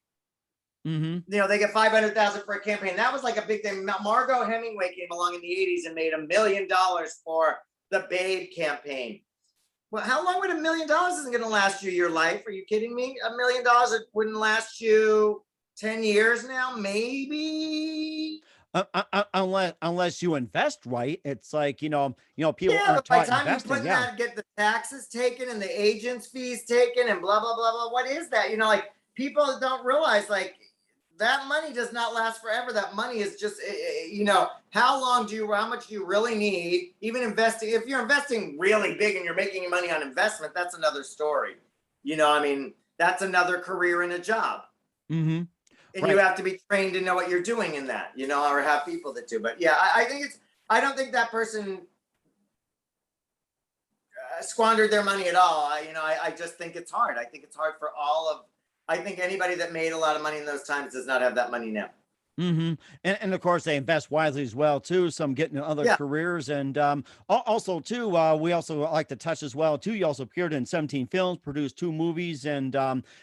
Mm-hmm. You know, they get 500,000 for a campaign. That was like a big thing. Margot Hemingway came along in the '80s and made $1 million for the Babe campaign. Well, how long would $1 million isn't going to last you your life? Are you kidding me? $1 million it wouldn't last you 10 years now, maybe. Unless you invest right, it's like people Yeah, aren't but by the taught time you investing. put in Yeah. that, get the taxes taken and the agent's fees taken and blah blah blah blah. What is that? You know, like people don't realize like that money does not last forever. That money is just how much do you really need? Even investing, if you're investing really big and you're making money on investment, that's another story. You know, I mean, that's another career and a job. Mm-hmm. And you Right. have to be trained to know what you're doing in that, you know, or have people that do. But yeah, I think I don't think that person squandered their money at all. I just think it's hard. I think it's hard for I think anybody that made a lot of money in those times does not have that money now. Mm-hmm. And of course they invest wisely as well too. Some getting other Yeah. careers, and also too, we also like to touch as well too. You also appeared in 17 films, produced 2 movies, and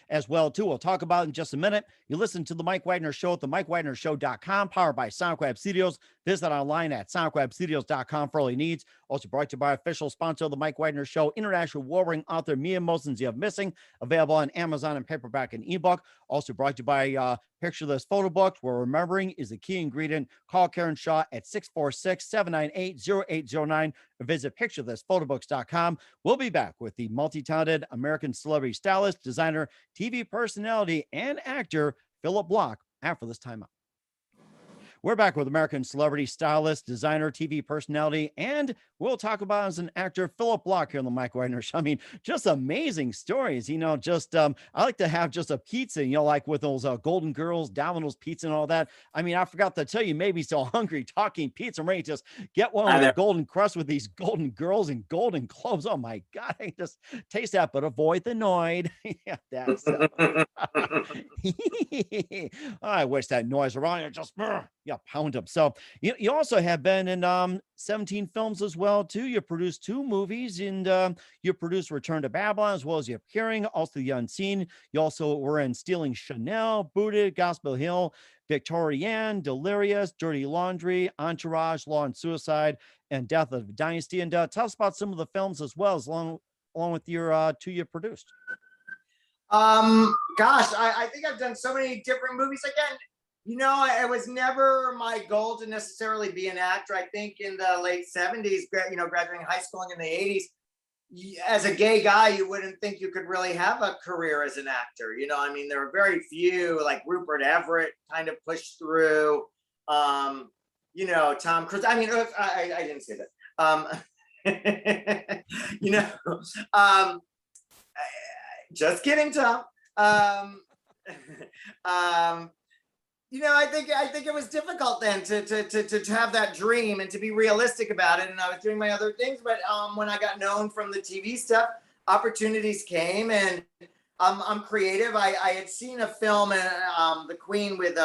as well too. We'll talk about it in just a minute. You listen to the Mike Wagner Show at the MikeWagnerShow.com, powered by SoundCloud Studios. Visit online at SoundCloudStudios.com for all your needs. Also brought to you by official sponsor of the Mike Wagner Show, international warring author Mia Mosens You Have Missing, available on Amazon and paperback and ebook. Also brought to you by Picture This Photo Books, where remembering is the key ingredient. Call Karen Shaw at 646-798-0809 or visit picturethisphotobooks.com. We'll be back with the multi-talented American celebrity stylist, designer, TV personality, and actor Phillip Bloch after this time out. We're back with American celebrity stylist, designer, TV personality, and we'll talk about as an actor, Phillip Bloch here on the Mike Wagner Show. I mean, just amazing stories. I like to have just a pizza, like with those Golden Girls, Domino's pizza and all that. I mean, I forgot to tell you, made me so hungry talking pizza. I'm ready to just get one with a golden crust with these Golden Girls and Golden Globes. Oh my God, I just taste that, but avoid the noid. Yeah, that's I wish that noise around you just pound them. So you also have been in 17 films as well too. You produced 2 movies, and you produced Return to Babylon as well as you're appearing, also The Unseen. You also were in Stealing Chanel, Booted, Gospel Hill, Victorienne, Delirious, Dirty Laundry, Entourage, Law and Suicide, and Death of Dynasty. And tell us about some of the films as well, as along with your 2 you produced. Gosh, I think I've done so many different movies. Again, it was never my goal to necessarily be an actor. I think in the late '70s, graduating high school and in the '80s, as a gay guy, you wouldn't think you could really have a career as an actor. I mean, there were very few, like Rupert Everett kind of pushed through. Tom Cruise. I mean, I didn't say that. Just kidding, Tom. I think it was difficult then to have that dream and to be realistic about it. And I was doing my other things, but when I got known from the TV stuff, opportunities came, and I'm creative. I had seen a film, The Queen, with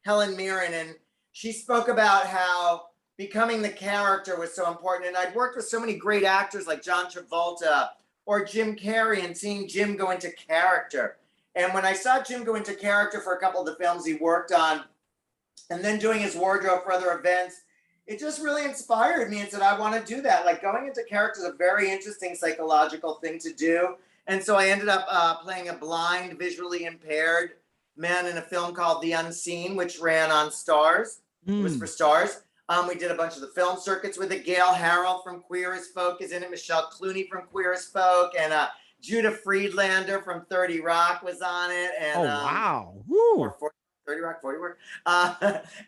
Helen Mirren, and she spoke about how becoming the character was so important. And I'd worked with so many great actors like John Travolta or Jim Carrey, and seeing Jim go into character. And when I saw Jim go into character for a couple of the films he worked on, and then doing his wardrobe for other events, it just really inspired me and said, I want to do that. Like, going into character is a very interesting psychological thing to do. And so I ended up playing a blind, visually impaired man in a film called The Unseen, which ran on Stars. It was for Stars. We did a bunch of the film circuits with it. Gail Harrell from Queer as Folk is in it. Michelle Clooney from Queer as Folk, and Judah Friedlander from 30 Rock was on it. And, wow. Or 30 Rock, 40 Rock.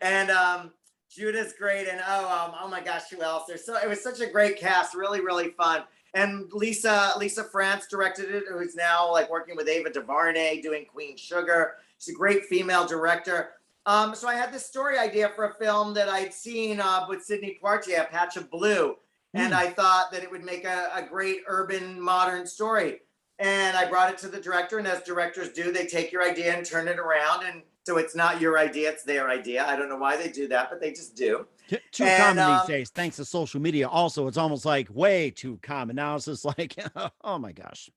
And Judah's great. And oh my gosh, who else? It was such a great cast, really, really fun. And Lisa France directed it, who's now like working with Ava DuVernay doing Queen Sugar. She's a great female director. So I had this story idea for a film that I'd seen with Sidney Poitier, A Patch of Blue. And I thought that it would make a great urban modern story. And I brought it to the director, and as directors do, they take your idea and turn it around. And so it's not your idea, it's their idea. I don't know why they do that, but they just do. Too And common these days, thanks to social media. Also, it's almost like way too common. Now it's just like, oh my gosh.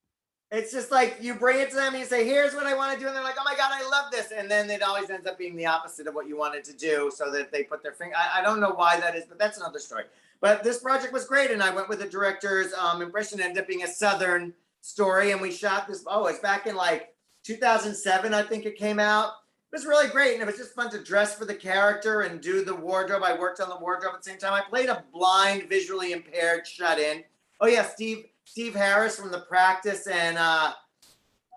it's just like you bring it to them and you say, here's what I want to do. And they're like, oh my God, I love this. And then it always ends up being the opposite of what you wanted to do, so that they put their finger. I don't know why that is, but that's another story. But this project was great. And I went with the director's impression. It ended up being a Southern story. And we shot this, it's back in like 2007, I think it came out. It was really great. And it was just fun to dress for the character and do the wardrobe. I worked on the wardrobe at the same time. I played a blind, visually impaired shut-in. Oh yeah, Steve Harris from The Practice and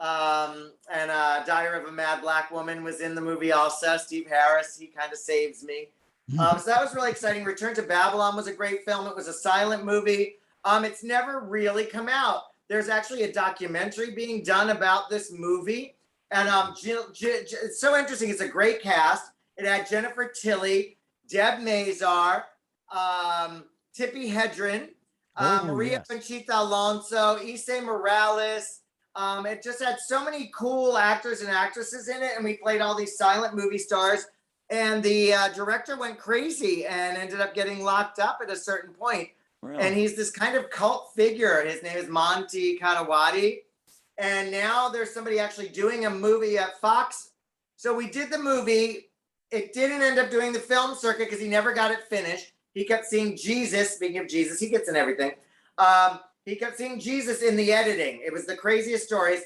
Diary of a Mad Black Woman was in the movie also. Steve Harris, he kind of saves me. So that was really exciting. Return to Babylon was a great film. It was a silent movie. It's never really come out. There's actually a documentary being done about this movie. And it's so interesting. It's a great cast. It had Jennifer Tilly, Deb Mazar, Tippi Hedren, Maria Conchita Alonso, Issei Morales. It just had so many cool actors and actresses in it. And we played all these silent movie stars. And the director went crazy and ended up getting locked up at a certain point. Really? And he's this kind of cult figure. His name is Monty Kadawati. And now there's somebody actually doing a movie at Fox. So we did the movie. It didn't end up doing the film circuit because he never got it finished. He kept seeing Jesus. Speaking of Jesus, he gets in everything. He kept seeing Jesus in the editing. It was the craziest stories.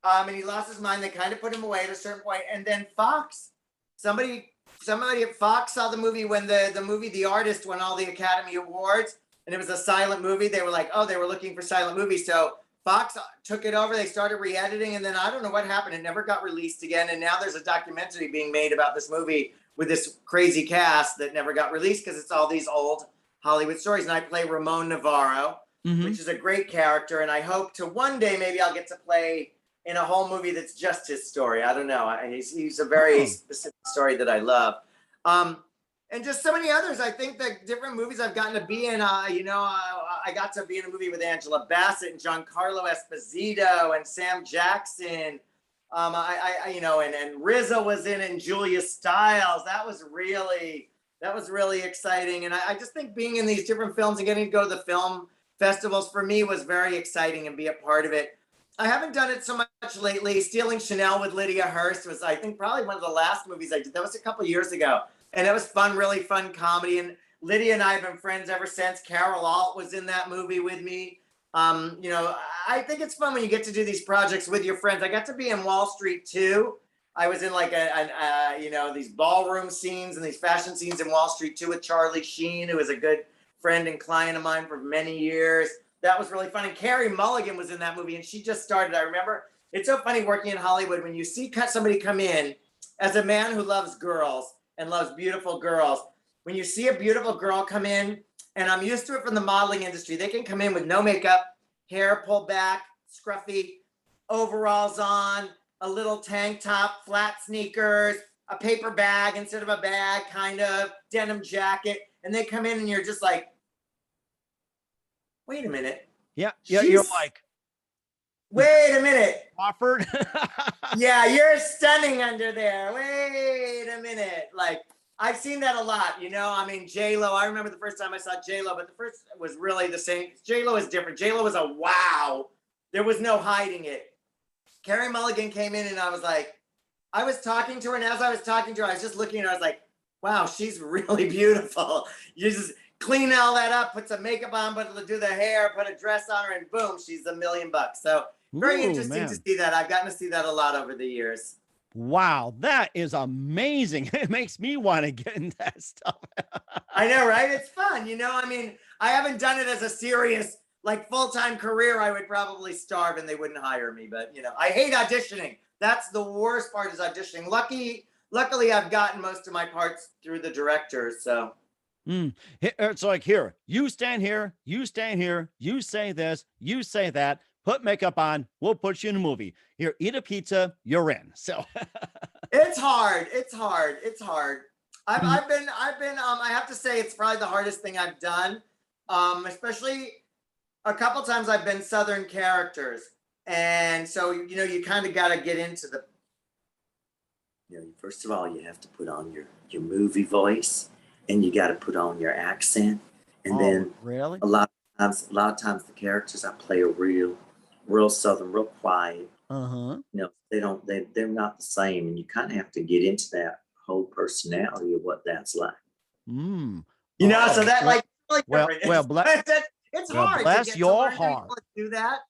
And he lost his mind. They kind of put him away at a certain point. And then Fox, somebody at Fox saw the movie when the movie The Artist won all the Academy Awards. And it was a silent movie. They were like, they were looking for silent movies. So Fox took it over. They started re-editing. And then I don't know what happened. It never got released again. And now there's a documentary being made about this movie with this crazy cast that never got released because it's all these old Hollywood stories. And I play Ramon Navarro, which is a great character. And I hope to one day maybe I'll get to play in a whole movie that's just his story. I don't know. He's a very specific story that I love. And just so many others. I think that different movies I've gotten to be in, I got to be in a movie with Angela Bassett and Giancarlo Esposito and Sam Jackson. And RZA was in and Julia Stiles. That was really exciting. And I just think being in these different films and getting to go to the film festivals for me was very exciting and be a part of it. I haven't done it so much lately. Stealing Chanel with Lydia Hearst was, I think, probably one of the last movies I did. That was a couple years ago. And it was fun, really fun comedy. And Lydia and I have been friends ever since. Carol Alt was in that movie with me. I think it's fun when you get to do these projects with your friends. I got to be in Wall Street too. I was in like these ballroom scenes and these fashion scenes in Wall Street too with Charlie Sheen, who was a good friend and client of mine for many years. That was really fun. And Carey Mulligan was in that movie, and she just started. I remember, it's so funny working in Hollywood when you see somebody come in as a man who loves girls and loves beautiful girls. When you see a beautiful girl come in, and I'm used to it from the modeling industry, they can come in with no makeup, hair pulled back, scruffy, overalls on, a little tank top, flat sneakers, a paper bag instead of a bag, kind of, denim jacket. And they come in and you're just like, wait a minute. Yeah, you're like, wait a minute. Offered. Yeah, you're stunning under there. Wait a minute. Like, I've seen that a lot, J-Lo. I remember the first time I saw J-Lo, but the first was really the same. J-Lo is different. J-Lo was a wow. There was no hiding it. Carey Mulligan came in and I was like, I was talking to her, and as I was talking to her, I was just looking at her. I was like, wow, she's really beautiful. You just clean all that up, put some makeup on, but do the hair, put a dress on her, and boom, she's $1 million. So very interesting to see that. I've gotten to see that a lot over the years. Wow, that is amazing. It makes me want to get into that stuff. I know, right? It's fun. I haven't done it as a serious, like, full-time career. I would probably starve and they wouldn't hire me. But, I hate auditioning. That's the worst part, is auditioning. Luckily, I've gotten most of my parts through the directors. So it's like, here, you stand here, you stand here, you say this, you say that. Put makeup on, we'll put you in a movie. Here, eat a pizza, you're in. So it's hard. I've been, I have to say, it's probably the hardest thing I've done. Especially a couple times I've been Southern characters. And so, you kind of got to get into the, first of all, you have to put on your movie voice, and you got to put on your accent. And Oh, then really? a lot of times the characters I play are real Southern, real quiet. Uh-huh. They're not the same. And you kind of have to get into that whole personality of what that's like. Mm. So Oh, that well, like really well, different. well, It's well, hard to bless get to your learn to be heart. able to do that.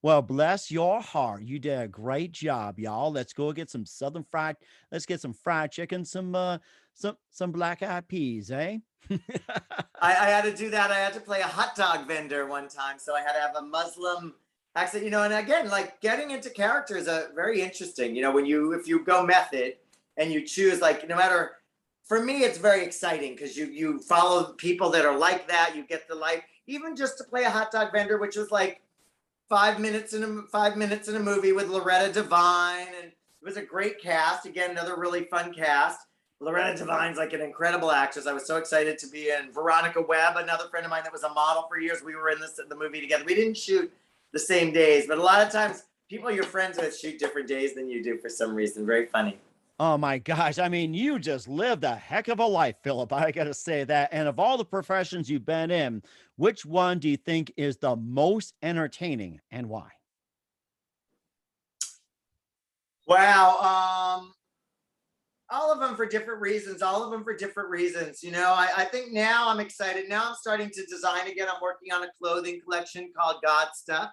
Well, bless your heart. You did a great job, y'all. Let's go get some southern fried. Let's get some fried chicken, some black eyed peas, eh? I had to do that. I had to play a hot dog vendor one time, so I had to have a Muslim accent. And again, like getting into characters, very interesting. If you go method and you choose, like, no matter. For me, it's very exciting because you follow people that are like that. You get the life, even just to play a hot dog vendor, which was like 5 minutes in a movie with Loretta Devine, and it was a great cast. Again, another really fun cast. Loretta Devine's like an incredible actress. I was so excited to be in. Veronica Webb, another friend of mine that was a model for years. We were in the movie together. We didn't shoot the same days, but a lot of times people you're friends with shoot different days than you do for some reason. Very funny. Oh my gosh. I mean, you just lived a heck of a life, Philip. I got to say that. And of all the professions you've been in, which one do you think is the most entertaining and why? Wow. All of them for different reasons. I think now I'm excited. Now I'm starting to design again. I'm working on a clothing collection called God Stuff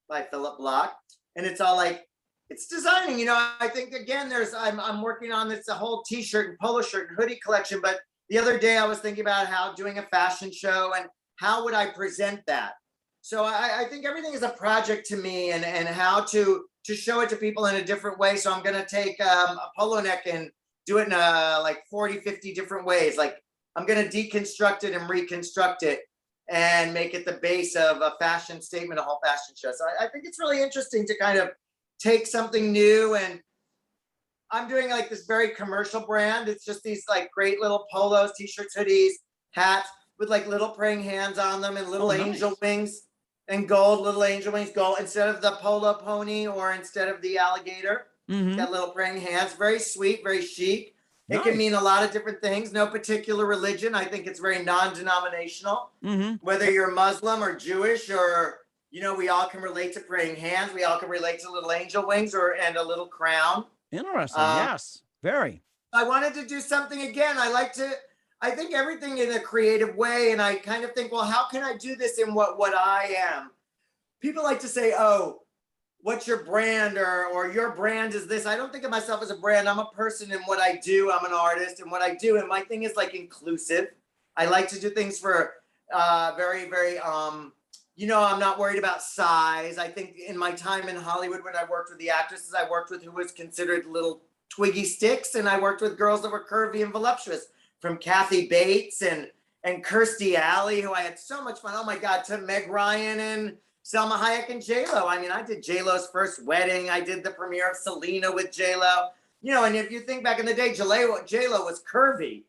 by Phillip Bloch. And it's all like, it's designing. I think again, I'm working on a whole t-shirt and polo shirt and hoodie collection. But the other day I was thinking about how doing a fashion show and how would I present that? So I think everything is a project to me, and how to show it to people in a different way. So I'm going to take a polo neck and do it in like 40, 50 different ways. Like I'm going to deconstruct it and reconstruct it and make it the base of a fashion statement, a whole fashion show. So I think it's really interesting to kind of take something new, and I'm doing like this very commercial brand. It's just these like great little polos, t-shirts, hoodies, hats with like little praying hands on them and little angel wings and gold, little angel wings, gold, instead of the polo pony or instead of the alligator. It's got little praying hands. Very sweet, very chic. It can mean a lot of different things. No particular religion. I think it's very non-denominational. Whether you're Muslim or Jewish, or we all can relate to praying hands. We all can relate to little angel wings and a little crown. Interesting. Yes, very. I wanted to do something again. I think everything in a creative way, and I kind of think, well, how can I do this in what I am? People like to say, oh, what's your brand, or your brand is this. I don't think of myself as a brand. I'm a person in what I do. I'm an artist in what I do. And my thing is like inclusive. I like to do things for very, very, I'm not worried about size. I think in my time in Hollywood, when I worked with the actresses, I worked with who was considered little twiggy sticks. And I worked with girls that were curvy and voluptuous, from Kathy Bates and Kirstie Alley, who I had so much fun. Oh my God, to Meg Ryan and Selma Hayek and J-Lo. I mean, I did J-Lo's first wedding. I did the premiere of Selena with J-Lo. And if you think back in the day, J-Lo was curvy,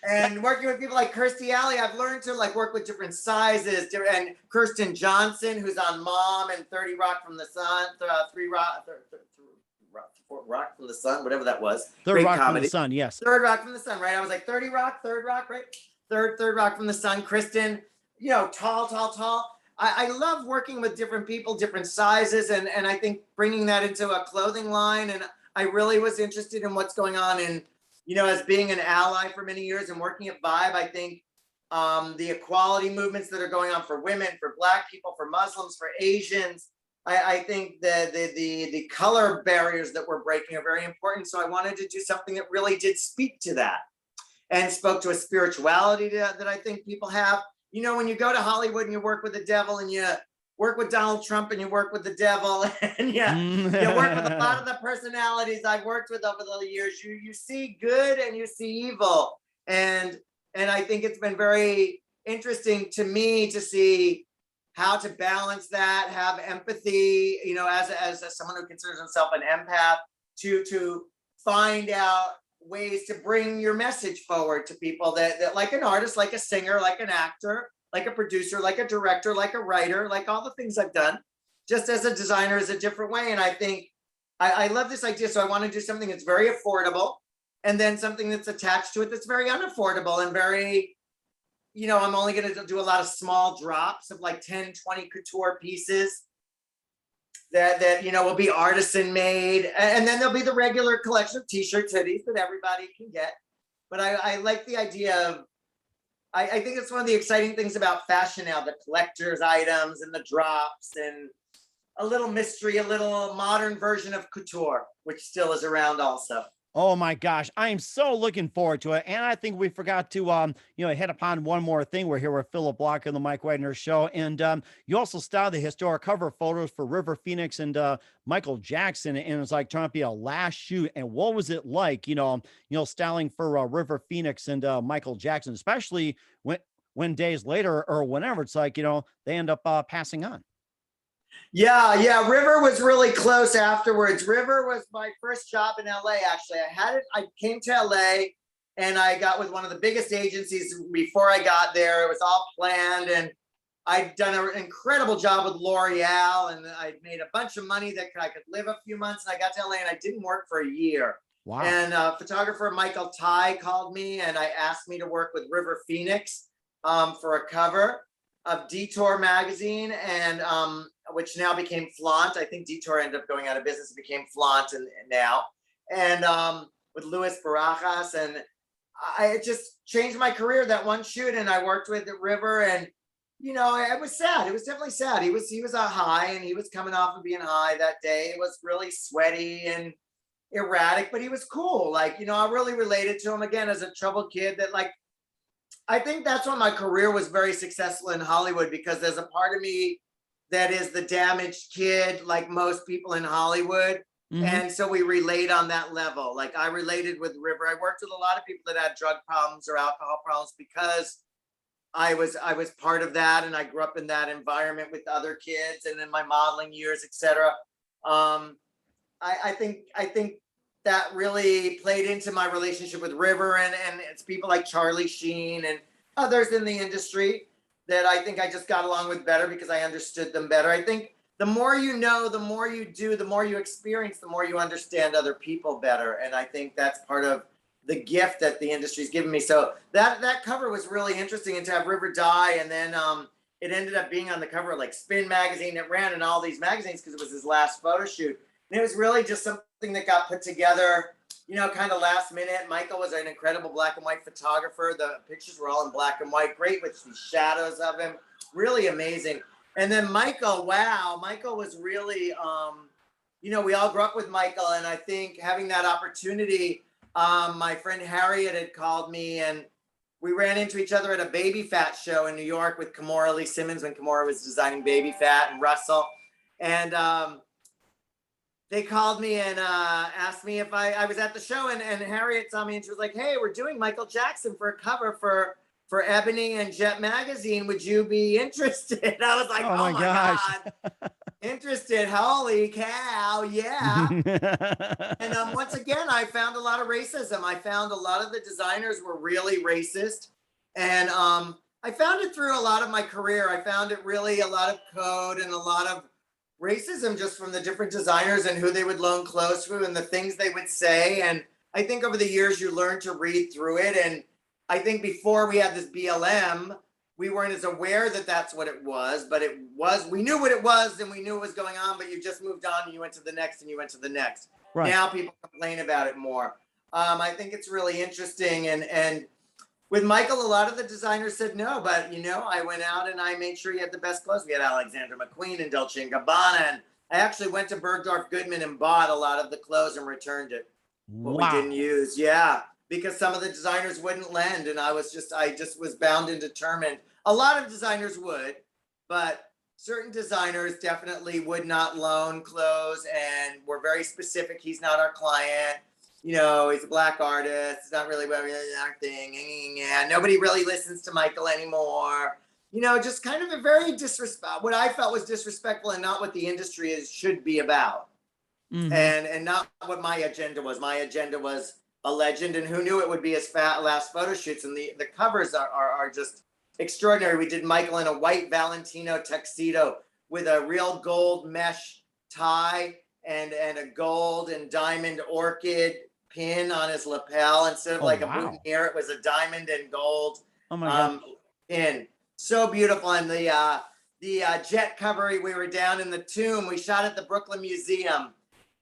And working with people like Kirstie Alley, I've learned to like work with different sizes. And Kirsten Johnson, who's on Mom and 30 Rock from the Sun, Rock from the Sun, whatever that was. Third Great Rock comedy. from the Sun, yes. Third Rock from the Sun, right? I was like 30 Rock, Third Rock, right? Third Rock from the Sun. Kristen, tall. I love working with different people, different sizes, and I think bringing that into a clothing line. And I really was interested in what's going on in, as being an ally for many years and working at Vibe. I think the equality movements that are going on for women, for Black people, for Muslims, for Asians. I think the color barriers that we're breaking are very important. So I wanted to do something that really did speak to that and spoke to a spirituality that I think people have. When you go to Hollywood and you work with the devil, and you work with Donald Trump and you work with the devil, and you work with a lot of the personalities I've worked with over the years, you see good and you see evil. And I think it's been very interesting to me to see how to balance that, have empathy, as someone who considers himself an empath, to find out ways to bring your message forward to people that like an artist, like a singer, like an actor, like a producer, like a director, like a writer, like all the things I've done, just as a designer is a different way. And I think I love this idea. So I want to do something that's very affordable, and then something that's attached to it that's very unaffordable and very, I'm only going to do a lot of small drops of like 10, 20 couture pieces that will be artisan made. And then there'll be the regular collection of t-shirts, hoodies that everybody can get. But I like the idea of, I think it's one of the exciting things about fashion now, the collector's items and the drops and a little mystery, a little modern version of couture, which still is around also. Oh my gosh, I am so looking forward to it. And I think we forgot to hit upon one more thing. We're here with Phillip Bloch on the Mike Widener Show. And you also styled the historic cover photos for River Phoenix and Michael Jackson. And it's like trying to be a last shoot. And what was it like, styling for River Phoenix and Michael Jackson, especially when days later or whenever it's like, they end up passing on. Yeah. River was really close afterwards. River was my first job in LA, actually. I came to LA and I got with one of the biggest agencies before I got there. It was all planned, and I'd done an incredible job with L'Oreal, and I made a bunch of money that I could live a few months. And I got to LA and I didn't work for a year. Wow. And photographer Michael Ty called me and I asked me to work with River Phoenix for a cover of Detour magazine, and which now became Flaunt. I think Detour ended up going out of business. It became Flaunt now. And with Luis Barajas. And it just changed my career, that one shoot. And I worked with River, and it was sad. It was definitely sad. He was a high, and he was coming off of being high that day. It was really sweaty and erratic, but he was cool. I really related to him, again, as a troubled kid that I think that's why my career was very successful in Hollywood, because there's a part of me that is the damaged kid, like most people in Hollywood. Mm-hmm. And so we relate on that level. I related with River. I worked with a lot of people that had drug problems or alcohol problems because I was part of that, and I grew up in that environment with other kids, and in my modeling years, etc. I think that really played into my relationship with River, and it's people like Charlie Sheen and others in the industry that I think I just got along with better because I understood them better. I think the more you know, the more you do, the more you experience, the more you understand other people better. And I think that's part of the gift that the industry's given me. So that cover was really interesting, and to have River die, and then it ended up being on the cover of Spin magazine. It ran in all these magazines because it was his last photo shoot. And it was really just something that got put together, kind of last minute. Michael was an incredible black and white photographer. The pictures were all in black and white, great with some shadows of him, really amazing. And then Michael was really, we all grew up with Michael. And I think having that opportunity, my friend Harriet had called me, and we ran into each other at a Baby Fat show in New York with Kimora Lee Simmons when Kimora was designing Baby Fat, and Russell. And they called me and asked me if I was at the show, and Harriet saw me and she was like, "Hey, we're doing Michael Jackson for a cover for Ebony and Jet magazine. Would you be interested?" I was like, "Oh my God, interested? Holy cow, yeah!" And once again, I found a lot of racism. I found a lot of the designers were really racist, and I found it through a lot of my career. I found it really a lot of code and a lot of racism just from the different designers and who they would loan clothes to and the things they would say. And I think over the years you learn to read through it. And I think before we had this BLM, we weren't as aware that that's what it was, but we knew what it was and we knew what was going on, but you just moved on and you went to the next and you went to the next. Right. Now people complain about it more. I think it's really interesting. And with Michael, a lot of the designers said no, but I went out and I made sure he had the best clothes. We had Alexander McQueen and Dolce & Gabbana, and I actually went to Bergdorf Goodman and bought a lot of the clothes and returned it. What we didn't use, because some of the designers wouldn't lend, and I just was bound and determined. A lot of designers would, but certain designers definitely would not loan clothes and were very specific. He's not our client. He's a black artist. It's not really our thing. Yeah, nobody really listens to Michael anymore. Just kind of a very what I felt was disrespectful, and not what the industry should be about. Mm-hmm. And not what my agenda was. My agenda was a legend, and who knew it would be his last photo shoots. And the covers are just extraordinary. We did Michael in a white Valentino tuxedo with a real gold mesh tie and a gold and diamond orchid pin on his lapel. Instead of Oh, like a wow. boutonniere, it was a diamond and gold Oh my God. pin. So beautiful. And the jet cover, we were down in the tomb. We shot at the Brooklyn Museum,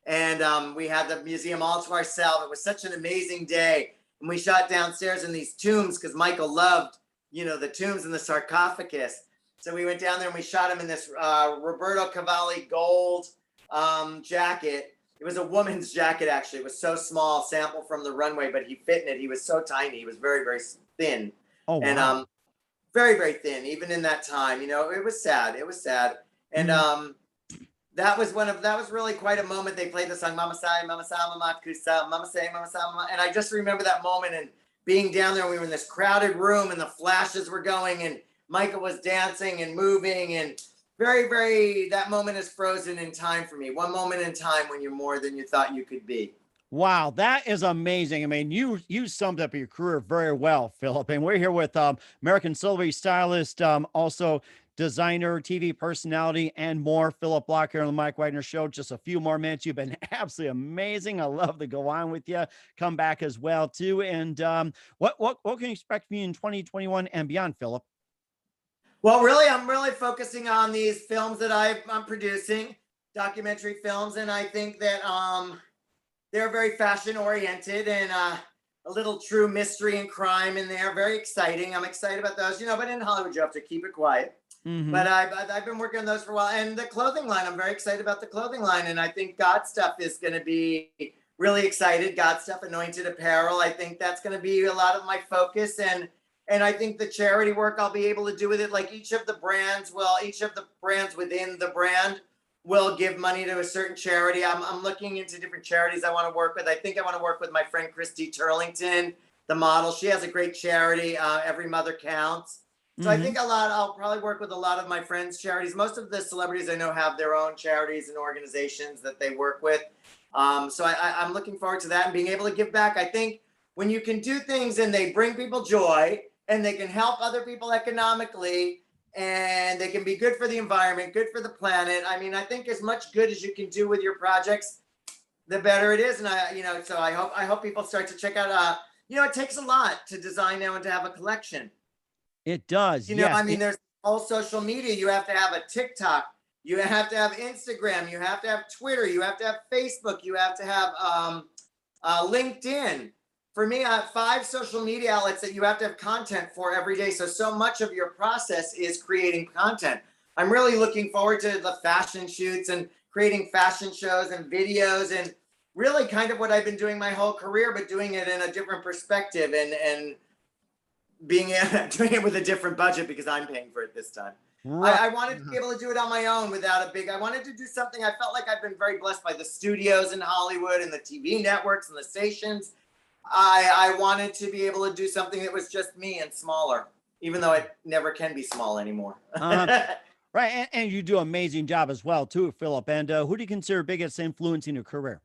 and we had the museum all to ourselves. It was such an amazing day. And we shot downstairs in these tombs because Michael loved, the tombs and the sarcophagus. So we went down there and we shot him in this Roberto Cavalli gold jacket. It was a woman's jacket, actually. It was so small, sample from the runway, but he fit in it. He was so tiny. He was very, very thin. Oh, wow. And very, very thin, even in that time. It was sad. It was sad. And that was really quite a moment. They played the song Mama Sai, Mama Sa, Mama Kusa, Mama Say, Mama Sa, Mama. And I just remember that moment and being down there. We were in this crowded room and the flashes were going and Michael was dancing and moving, and very, very, that moment is frozen in time for me. One moment in time when you're more than you thought you could be. Wow, that is amazing. I mean, you summed up your career very well, Phillip. And we're here with American celebrity stylist, also designer, TV personality, and more. Phillip Bloch here on the Mike Widener Show. Just a few more minutes. You've been absolutely amazing. I love to go on with you. Come back as well too. And what can you expect from you in 2021 and beyond, Phillip? Well, really, I'm really focusing on these films that I'm producing, documentary films, and I think that they're very fashion oriented and a little true mystery and crime in there. Very exciting. I'm excited about those. But in Hollywood, you have to keep it quiet. Mm-hmm. But I've been working on those for a while, and the clothing line. I'm very excited about the clothing line, and I think God Stuff is going to be really excited. God Stuff Anointed Apparel. I think that's going to be a lot of my focus, and I think the charity work I'll be able to do with it, like each of the brands within the brand will give money to a certain charity. I'm looking into different charities I want to work with. I think I want to work with my friend Christy Turlington, the model. She has a great charity, Every Mother Counts. So I think I'll probably work with a lot of my friends' charities. Most of the celebrities I know have their own charities and organizations that they work with. So I'm looking forward to that and being able to give back. I think when you can do things and they bring people joy, and they can help other people economically, and they can be good for the environment, good for the planet. I mean, I think as much good as you can do with your projects, the better it is. And so I hope people start to check out. It takes a lot to design now and to have a collection. It does. Yes. There's all social media. You have to have a TikTok. You have to have Instagram. You have to have Twitter. You have to have Facebook. You have to have LinkedIn. For me, I have 5 social media outlets that you have to have content for every day. So much of your process is creating content. I'm really looking forward to the fashion shoots and creating fashion shows and videos, and really kind of what I've been doing my whole career, but doing it in a different perspective and doing it with a different budget because I'm paying for it this time. Right. I wanted to be able to do it on my own without I wanted to do something. I felt like I've been very blessed by the studios in Hollywood and the TV networks and the stations. I wanted to be able to do something that was just me and smaller, even though it never can be small anymore. Right. And you do an amazing job as well, too, Phillip. And who do you consider biggest influence in your career?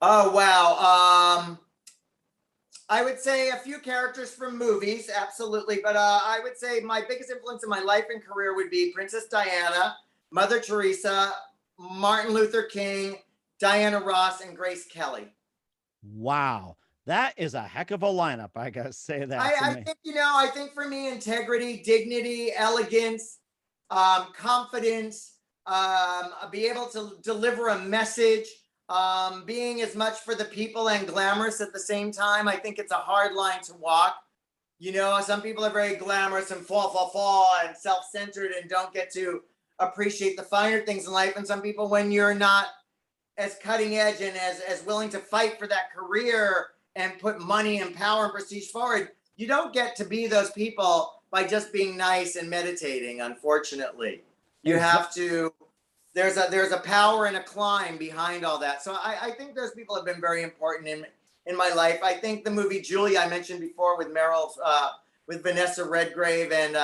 Oh, wow. I would say a few characters from movies, absolutely. But I would say my biggest influence in my life and career would be Princess Diana, Mother Teresa, Martin Luther King, Diana Ross, and Grace Kelly. Wow, that is a heck of a lineup. I gotta say that. I think for me, integrity, dignity, elegance, confidence, be able to deliver a message, being as much for the people and glamorous at the same time. I think it's a hard line to walk. Some people are very glamorous and fall and self-centered and don't get to appreciate the finer things in life. And some people, when you're not as cutting edge and as willing to fight for that career and put money and power and prestige forward, you don't get to be those people by just being nice and meditating, unfortunately. You have to, there's a power and a climb behind all that. So I think those people have been very important in my life. I think the movie Julia I mentioned before with Vanessa Redgrave and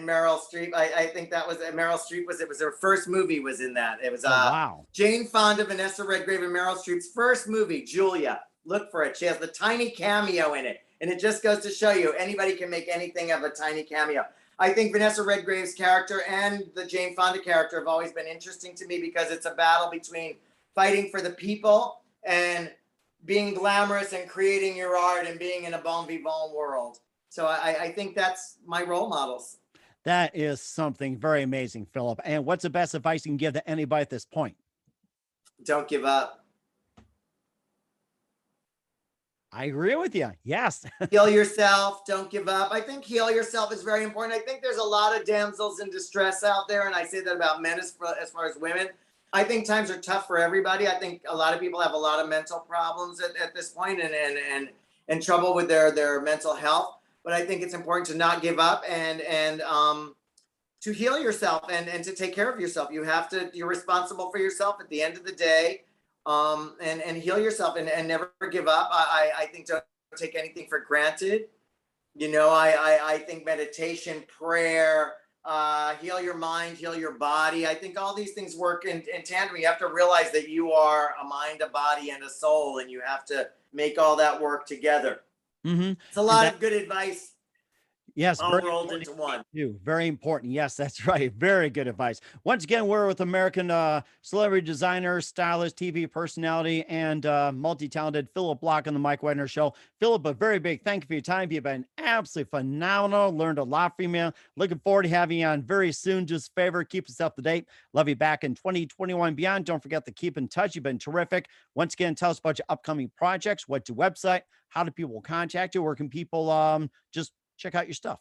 Meryl Streep. I think that was Meryl Streep it was her first movie was in that. It was wow. Jane Fonda, Vanessa Redgrave, and Meryl Streep's first movie, Julia. Look for it. She has the tiny cameo in it. And it just goes to show you anybody can make anything of a tiny cameo. I think Vanessa Redgrave's character and the Jane Fonda character have always been interesting to me because it's a battle between fighting for the people and being glamorous and creating your art and being in a bon vivant world. So I think that's my role models. That is something very amazing, Phillip. And what's the best advice you can give to anybody at this point? Don't give up. I agree with you. Yes. Heal yourself. Don't give up. I think heal yourself is very important. I think there's a lot of damsels in distress out there. And I say that about men as far as women. I think times are tough for everybody. I think a lot of people have a lot of mental problems at this point and trouble with their mental health. But I think it's important to not give up and to heal yourself and to take care of yourself. You're responsible for yourself at the end of the day. And heal yourself and never give up. I think don't take anything for granted. I think meditation, prayer, heal your mind, heal your body. I think all these things work in tandem. You have to realize that you are a mind, a body, and a soul, and you have to make all that work together. Mm-hmm. It's a lot of good advice. Yes, all rolled into one. Very important. Yes, that's right. Very good advice. Once again, we're with American celebrity designer, stylist, TV personality, and multi-talented Phillip Bloch on the Mike Wagner Show. Phillip, a very big thank you for your time. You've been absolutely phenomenal. Learned a lot from you. Looking forward to having you on very soon. Just a favor, keep us up to date. Love you back in 2021 and beyond. Don't forget to keep in touch. You've been terrific. Once again, tell us about your upcoming projects. What's your website? How do people contact you? Where can people just check out your stuff?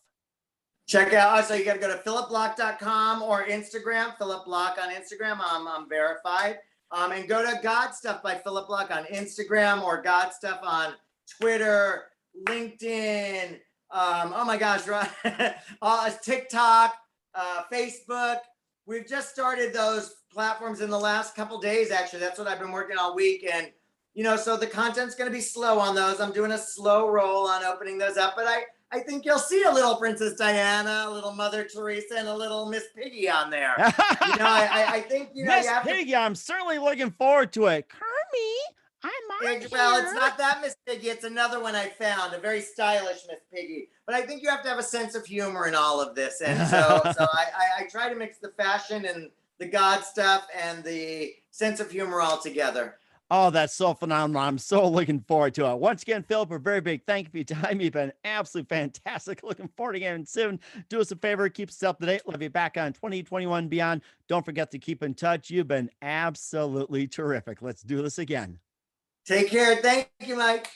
Check out, so you got to go to phillipbloch.com or Instagram, Phillip Bloch on Instagram. I'm verified. And go to God Stuff by Phillip Bloch on Instagram or God Stuff on Twitter, LinkedIn. Oh my gosh, TikTok, Facebook. We've just started those platforms in the last couple days, actually. That's what I've been working all week. And, so the content's going to be slow on those. I'm doing a slow roll on opening those up, but I think you'll see a little Princess Diana, a little Mother Teresa, and a little Miss Piggy on there. I think, Miss Piggy, I'm certainly looking forward to it. Kermie, I'm on Well, here. it's not that Miss Piggy. It's another one I found, a very stylish Miss Piggy. But I think you have to have a sense of humor in all of this. And so I try to mix the fashion and the God stuff and the sense of humor all together. Oh, that's so phenomenal. I'm so looking forward to it. Once again, Phillip, a very big thank you for your time. You've been absolutely fantastic. Looking forward to getting soon. Do us a favor, keep us up to date. Love you back on 2021 beyond. Don't forget to keep in touch. You've been absolutely terrific. Let's do this again. Take care. Thank you, Mike.